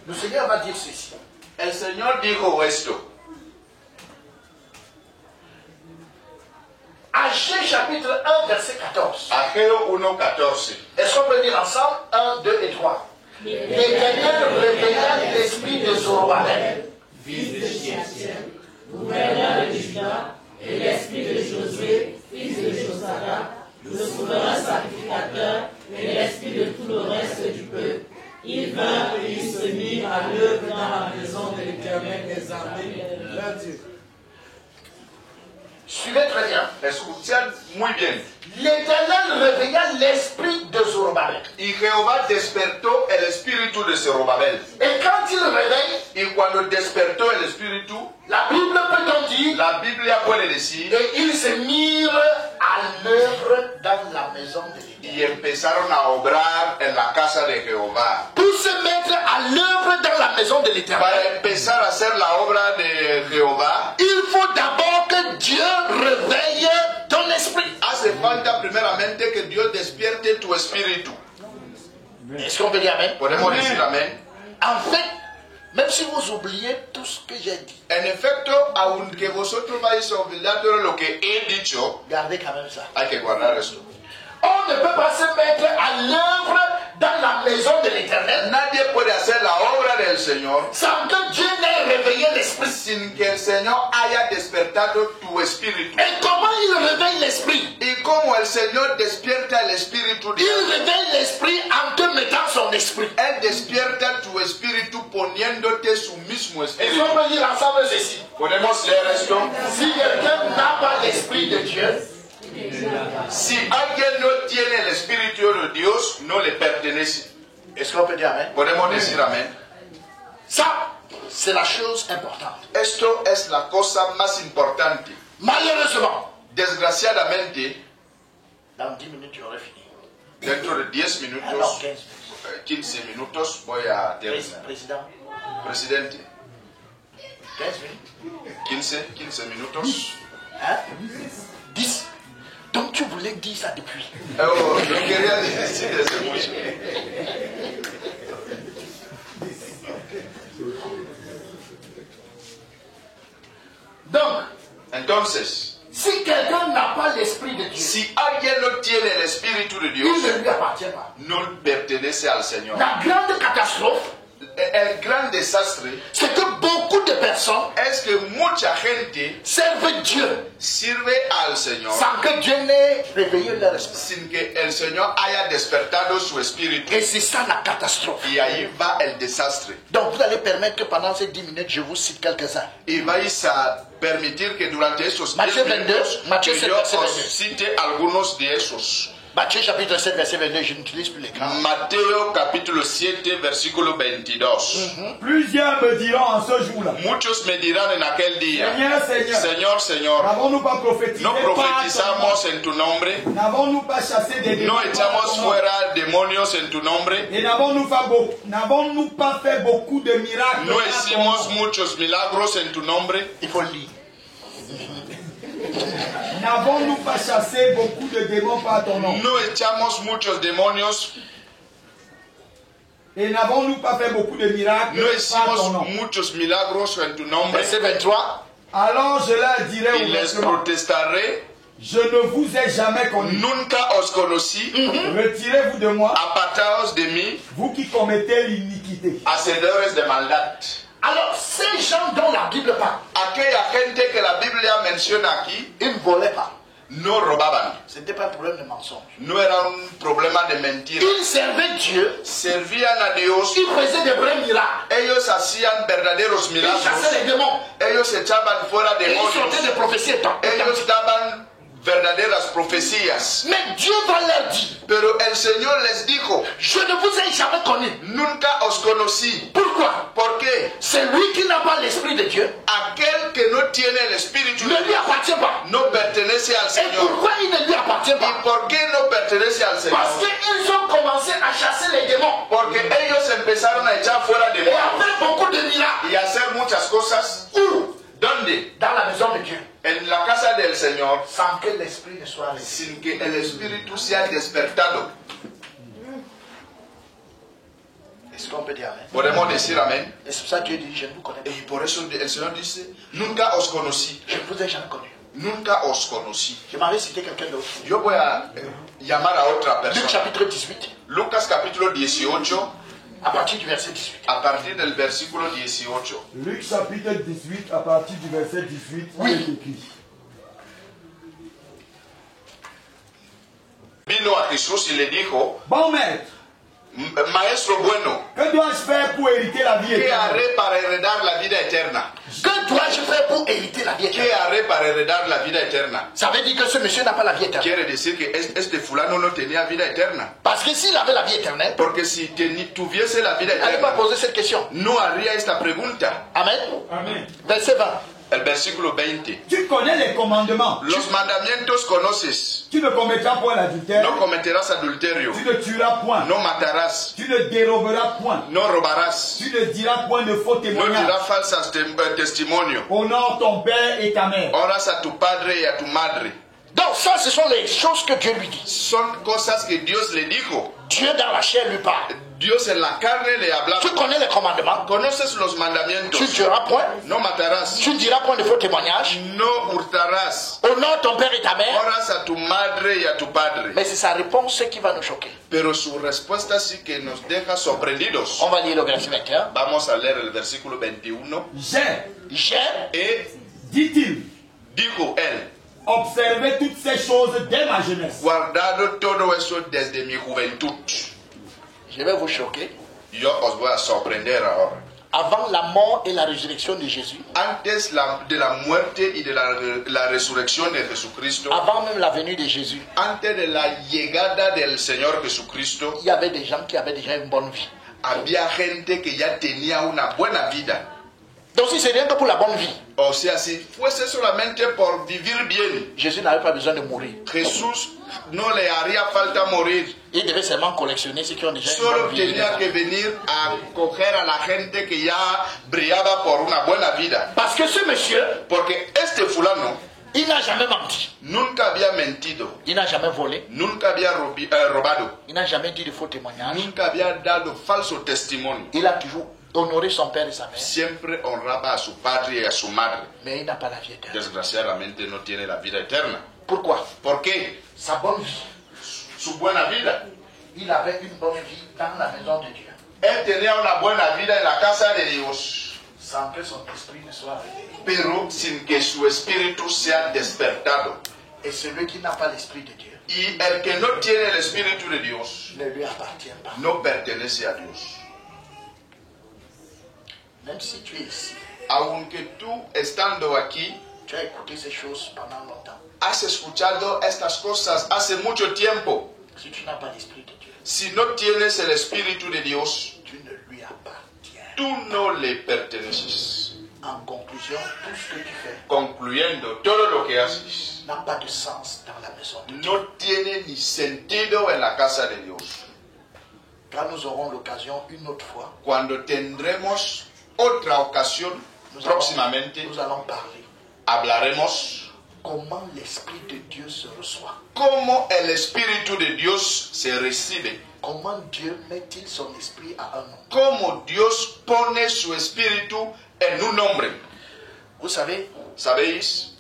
le Seigneur va dire ceci. El Señor dijo esto. Agée chapitre 1, verset 14. Ageo 1:14. Est-ce qu'on peut dire ensemble 1, 2 et 3? L'Éternel réveilla l'esprit de Zorobabel, fils de Shealtiel, gouverneur de Juda, et l'esprit de Josué, fils de Josadak, le souverain sacrificateur, et l'esprit de tout le reste du peuple. Ils vinrent et ils se mirent à l'œuvre dans la maison de l'Éternel des armées, leur Dieu. Suivez très bien. Escuchad muy bien. L'Éternel réveilla l'esprit de Zorobabel. Y Jehová despertó el espíritu de Zorobabel. Et quand il réveille, Y cuando despertó el espíritu, la Bible peut-on dire, la Biblia puede decir, et ils se mirent à l'œuvre dans la maison de l'Éternel. y empezaron a obrar en la casa de Jehová. Pour se mettre à l'œuvre dans la maison de l'Éternel, Para empezar a hacer la obra de Jehová, il faut d'abord que Dieu réveille ton esprit. hace falta primeramente que Dios despierte tu espíritu. Est-ce qu'on peut dire amen? Podemos decir amén. En fait, même si vous oubliez tout ce que j'ai dit, En efecto, aunque vosotros vais a olvidar todo lo que he dicho, gardez quand même ça. hay que guardar esto. On ne peut pas se mettre à l'œuvre dans la maison de l'Éternel Nadie puede hacer la obra del Señor sans que Dieu n'ait réveillé l'esprit. sin que el Señor haya despertado tu espíritu. Et comment il réveille l'esprit? Y como el Señor despierta el espíritu de Il réveille l'esprit en te mettant son esprit. Él despierta tu espíritu poniéndote su mismo Est-ce espíritu. qu'on peut dire ensemble ceci? Podemos leer esto. Si quelqu'un n'a pas l'esprit de Dieu, Si alguien no tiene el espíritu de Dios, no le pertenece. est-ce qu'on peut dire amen? Podemos decir amén. Ça, c'est la chose importante. Esto es la cosa más importante. Malheureusement, Desgraciadamente, dans 10 minutes, j'aurai fini. dentro de 10 Alors, minutos, 15 minutes. 15 minutos, voy a terminar. Président, Presidente, 15 minutes. 15 minutos. Hein? 10. Donc tu voulais dire ça depuis. Oh, yo quería decir desde mucho. Donc, Entonces, si quelqu'un n'a pas l'esprit de Dieu, si alguien no tiene el espíritu de il Dios, ne lui appartient pas. no pertenece al Señor. La grande catastrophe, El gran desastre c'est que beaucoup de personnes es que mucha gente servent Dieu sirve al Señor sans que Dieu n'ait réveillé leur esprit. sin que el Señor haya despertado su espíritu. Et c'est ça la catastrophe. Y ahí va el desastre. Donc vous allez permettre que pendant ces 10 minutes, je vous cite quelques-uns. Y vais a permitir que durante estos 10 Matthew 22, minutos Matthew que 7, yo verset os 22. cite algunos de esos. Matthieu chapitre 7, verset 22, je n'utilise plus l'écran. Mateo capítulo 7 versículo 22. Plusieurs me diront en ce jour-là, Muchos me dirán en aquel día, Seigneur, Seigneur, Señor, Señor, n'avons-nous pas prophétisé ¿no par ton profetizamos en tu nombre? nom? N'avons-nous pas chassé des ¿No démons par echamos ton nom? fuera demonios en tu nombre? Et n'avons-nous pas fait beaucoup de miracles ¿No par ton hicimos nom? muchos milagros en tu nombre? Il faut le lire. N'avons-nous pas chassé beaucoup de démons par ton nom? ¿No echamos muchos demonios? Et n'avons-nous pas fait beaucoup de miracles ¿No par ton hicimos nom? muchos milagros en tu nombre? Verset 23. Alors je leur dirai Y les ouvertement, protestaré, je ne vous ai jamais connu. nunca os conocí, Retirez-vous de moi, apartaos de mí, vous qui commettez l'iniquité. hacedores de maldad. Alors, ces gens dont la Bible parle, Aquella gente que la Biblia menciona aquí, ils ne volaient pas. no robaban. Ce n'était pas un problème de mensonge. no era un problema de mentira. Ils servaient Dieu. Servían a Dios. Ils faisaient des vrais miracles. Ellos hacían verdaderos Ils milagros. chassaient les démons. Ellos echaban fuera Et ils demonios. sortaient des prophéties étonnantes. Ellos daban verdaderas profecías. Mais Dieu va leur dire, Pero el Señor les dijo, je ne vous ai jamais connu. nunca os conocí. Pourquoi? ¿Por qué? Celui qui n'a pas l'esprit de Dieu Aquel que no tiene el Espíritu ne de lui Dios appartient pas. no pertenece al Et Señor. pourquoi il ne lui appartient ¿Y pas? por qué no pertenece al Señor? Parce qu'ils ont commencé à chasser les démons. Porque ellos empezaron a echar fuera Et demonios à faire beaucoup de miracles. y a hacer muchas cosas. Où? ¿Dónde? Dans la maison de Dieu. En la casa del Señor, Sans que l'esprit ne soit réveillé. sin que el Espíritu sea despertado. Est-ce qu'on peut dire amen? Podemos decir amén. Et c'est pour ça que Dieu dit, je ne vous connais pas. Y por eso el Señor dice, nunca os conocí. Je ne vous ai jamais connu. Nunca os conocí. Je m'avais cité quelqu'un d'autre. Yo voy a llamar a otra Luc persona. chapitre 18, Lucas capítulo 18, à partir du verset 18. a partir del versículo 18. Luc chapitre 18, à partir du verset 18, il Oui. est écrit. Vino a Jesús y le dijo, Bon maître, Maestro bueno, que dois-je faire pour hériter la vie ¿qué éternelle? haré para heredar la vida eterna? Que dois-je faire pour hériter la vie ¿Qué éternelle? haré para heredar la vida eterna? Ça veut dire que ce monsieur n'a pas la vie éternelle. Quiere decir que este fulano no tenía vida eterna. Parce que s'il avait la vie éternelle, Porque si tuviese la vida il n'allait pas eterna, poser cette question. no haría esta pregunta. Amen. Amen. Verset 20. El versículo 20. Tu connais les commandements. Los mandamientos conoces. Tu ne commettras point l'adultère. No cometerás adulterio. Tu ne tueras point. No matarás. Tu ne déroberas point. No robarás. Tu ne diras point de faux No témoignages. dirás falsas testimonio. Honore ton père et ta mère. Honras a tu padre y a tu madre. Donc ça, ce sont les choses que Dieu lui dit. Son cosas que Dios le dijo. Dieu dans la chair lui parle. Dios en la carne le hablaba. Tu connais les commandements. Conoces los Tu mandamientos. ne tueras point. No matarás. Tu ne diras point de faux témoignages. No hurtarás. Honore ton père et ta mère. Honras a tu madre y a tu padre. Mais c'est sa réponse qui va nous choquer. Pero su respuesta sí que nos deja sorprendidos. On va lire le verset 21. Vamos a leer el versículo 21. J'ai, Et Dit-il, dijo él, observez toutes ces choses dès ma jeunesse. guardado todo eso desde mi juventud. je vais vous choquer. Yo os voy a sorprender ahora. Avant la mort et la résurrection de Jésus, Antes de la muerte y de la resurrección de Jesucristo, avant même la venue de Jésus, antes de la llegada del Señor Jesucristo, il y avait des gens qui avaient déjà une bonne vie. había gente que ya tenía una buena vida. Donc si c'est rien que pour la bonne vie, O sea, si fuese solamente por vivir bien, Jésus n'avait pas besoin de mourir. Jesús no le haría falta morir. Il devait seulement collectionner ceux qui ont déjà une Solo bonne vie. tenía que venir a coger a la gente que ya brillaba por una buena vida. Parce que ce monsieur, Porque este fulano il n'a jamais menti. nunca había mentido, Il n'a jamais volé. nunca había robado, Il n'a jamais dit de faux témoignages. nunca había dado falso testimonio. Il a toujours honoré son père et sa mère. Siempre honraba a su padre y a su madre. Mais il n'a pas la vie éternelle. Desgraciadamente no tiene la vida eterna. Pourquoi? ¿Por qué? Sa bonne vie. Su buena vida. Il avait une bonne vie dans la maison de Dieu. Él tenía una buena vida en la casa de Dios, Sans que son esprit ne soit réveillé. pero sin que su espíritu sea despertado. Et celui qui n'a pas l'esprit de Dieu Y el que no tiene el espíritu de Dios ne lui appartient pas. no pertenece a Dios. Même si tu es ici, Aunque tú, estando aquí, tu as écouté ces choses pendant longtemps. has escuchado estas cosas hace mucho tiempo. Si tu n'as pas l'esprit de Dieu, Si no tienes el espíritu de Dios, tu ne lui appartiens. tú no le perteneces. En conclusion, tout ce que tu fais Concluyendo, todo lo que haces n'a pas de sens dans la maison de Dieu. no tiene ni sentido en la casa de Dios. Quand nous aurons l'occasion une autre fois, Cuando tendremos otra ocasión próximamente, nous allons parler hablaremos comment l'esprit de Dieu se reçoit. cómo el espíritu de Dios se recibe. Comment Dieu met-il son esprit à un homme? Cómo Dios pone su espíritu en un hombre. Vous savez, ¿Sabéis?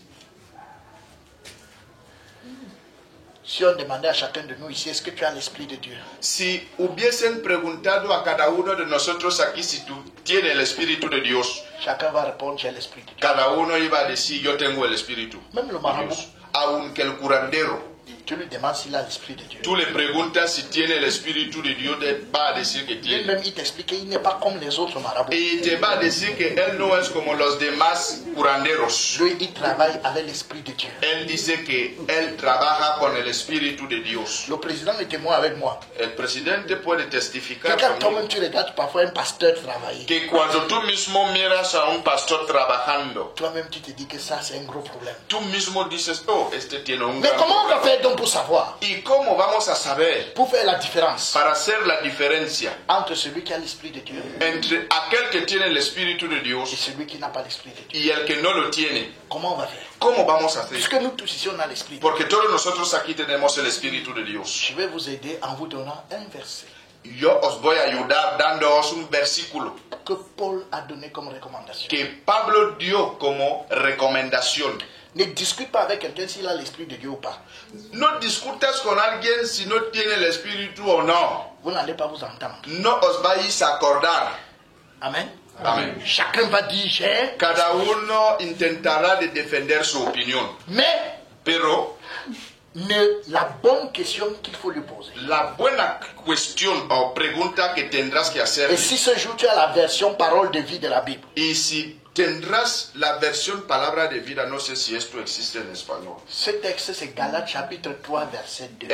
si on demandait à chacun de nous ici, est-ce que tu as l'esprit de Dieu? Si hubiesen preguntado a cada uno de nosotros aquí si tú tienes el espíritu de Dios, Chacun va répondre, j'ai l'esprit de Dieu. cada uno iba a decir yo tengo el espíritu Même le de marabout, Dios. Aunque el curandero, Tu lui demandes s'il a l'Esprit de Dieu. Tú le preguntas si tiene el Espíritu de Dios, te va a decir que tiene. Lui-même, il t'explique qu'il n'est pas comme les autres marabouts. Y te va a decir que él no es como los demás curanderos. Lui, il travaille avec l'Esprit de Dieu. Él dice que él trabaja con el Espíritu de Dios. Le président est témoin avec moi. El presidente puede testificar Quand conmigo toi-même tu regardes parfois un pasteur travailler, que cuando tú mismo miras a un pastor trabajando, toi-même tu te dis que ça c'est un gros problème. tú mismo dices, oh, este tiene un Mais gran comment on va problema. faire donc pour savoir, ¿Y cómo vamos a saber pour faire la différence para hacer la diferencia entre celui qui a l'Esprit de Dieu entre aquel que tiene el Espíritu de et Dios celui qui n'a pas l'Esprit de Dieu? y el que no lo tiene? Comment on va faire? ¿Cómo vamos a hacer? Puisque nous tous ici on a l'Esprit de Dieu. Porque todos nosotros aquí tenemos el Espíritu de Dios. Je vais vous aider en vous donnant un verset Yo os voy a ayudar dándoos un versículo que Paul a donné comme recommandation. que Pablo dio como recomendación. Ne discute pas avec quelqu'un s'il a l'Esprit de Dieu ou pas. No discutas con alguien si no tiene el Espíritu o no. Vous n'allez pas vous entendre. No os vais a acordar. Amen. Amén. Chacun va dire j'ai, Cada uno intentará de defender su opinión. mais Pero la bonne question qu'il faut lui poser. la buena cuestión o pregunta que tendrás que hacer, Et si ce jour tu as la version parole de vie de la Bible, y si tendrás la versión palabra de vida, no sé si esto existe en español. ce texte c'est Galates chapitre 3 verset 2.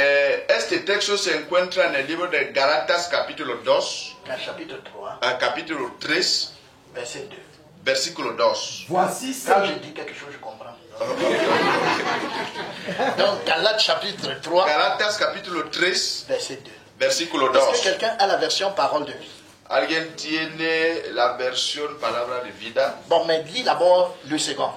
Este texto se encuentra en el libro de Galatas capítulo 2, Galates chapitre 3 capítulo 3, verset 2. versículo 2. Voici Quand je seul- dis quelque chose, je comprends. Donc Galates chapitre 3 Galatas capítulo 3, verset 2. versículo Est-ce 2. que quelqu'un a la version parole de vie? ¿Alguien tiene la versión palabra de vida? Bon, mais lis d'abord le second.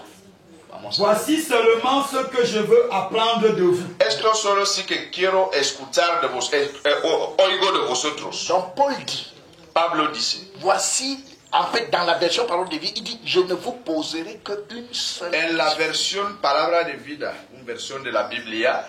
Vamos. Voici seulement ce que je veux apprendre de vous. Esto solo sí que quiero escuchar de vos, oigo de vosotros. Donc Paul dit, Pablo dice, voici, en fait dans la version parole de vie, il dit, je ne vous poserai qu'une seule en la question. versión palabra de vida, una versión de la Biblia,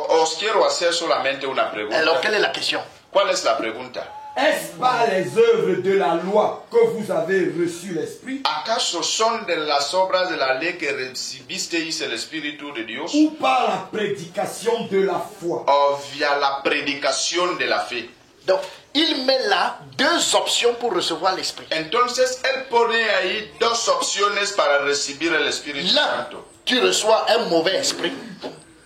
os quiero hacer solamente una pregunta. Alors quelle est la question? ¿Cuál es la pregunta? Est-ce par les œuvres de la loi que vous avez reçu l'Esprit ¿Acaso son de las obras de la ley que recibisteis el Espíritu de Dios ou par la prédication de la foi? o via la predicación de la fe? Donc, il met là deux options pour recevoir l'Esprit. Entonces él pone ahí dos opciones para recibir el Espíritu Là, Santo. tu reçois un mauvais esprit.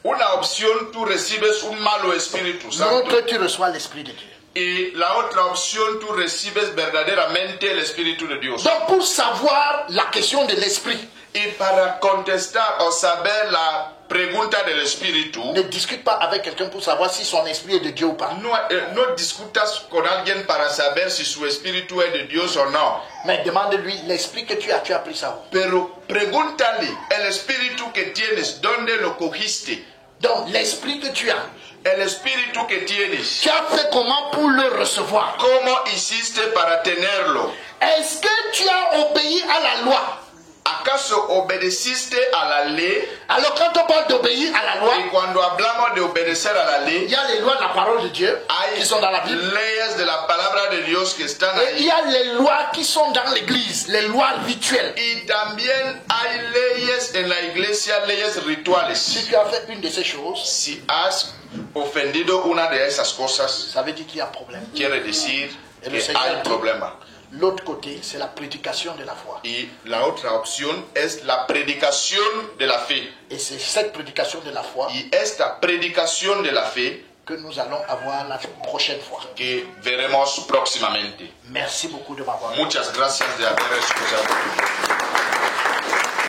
Una opción, tú recibes un malo Espíritu Santo. L'autre, tu reçois l'Esprit de Dieu. Y la otra opción, tú recibes verdaderamente el Espíritu de Dios. Donc, pour savoir la question de l'Esprit, Y para contestar o saber la pregunta del Espíritu, ne discute pas avec quelqu'un pour savoir si son esprit est de Dieu ou pas. no discutas con alguien para saber si su espíritu es de Dios o no. Mais demande-lui l'esprit que tu as pris ça où? Pero pregúntale el espíritu que tienes, ¿dónde lo cogiste? Donc, l'esprit que tu as, El espíritu que tienes, tu as fait comment pour le recevoir? ¿cómo hiciste para tenerlo? Est-ce que tu as obéi à la loi? ¿Acaso obedeciste a la ley? Alors, quand on parle d'obéir à la loi, Y cuando hablamos de obedecer a la il ley, y a les lois de la parole de Dieu hay qui sont dans la Bible. leyes de la palabra de Dios que están Et il y ahí. a les lois qui sont dans l'église, les lois rituelles. Y también hay leyes en la iglesia, leyes Si rituales. tu as fait une de ces choses, Si has ofendido una de esas cosas, ça veut dire qu'il y a un problème. quiere decir El que Señor. hay problema. L'autre côté, c'est la prédication de la foi. Y la otra opción es la predicación de la fe. Et c'est cette prédication de la foi Y esta predicación de la fe que nous allons avoir la prochaine fois. que veremos próximamente. Merci beaucoup de m'avoir. Muchas gracias de haber escuchado.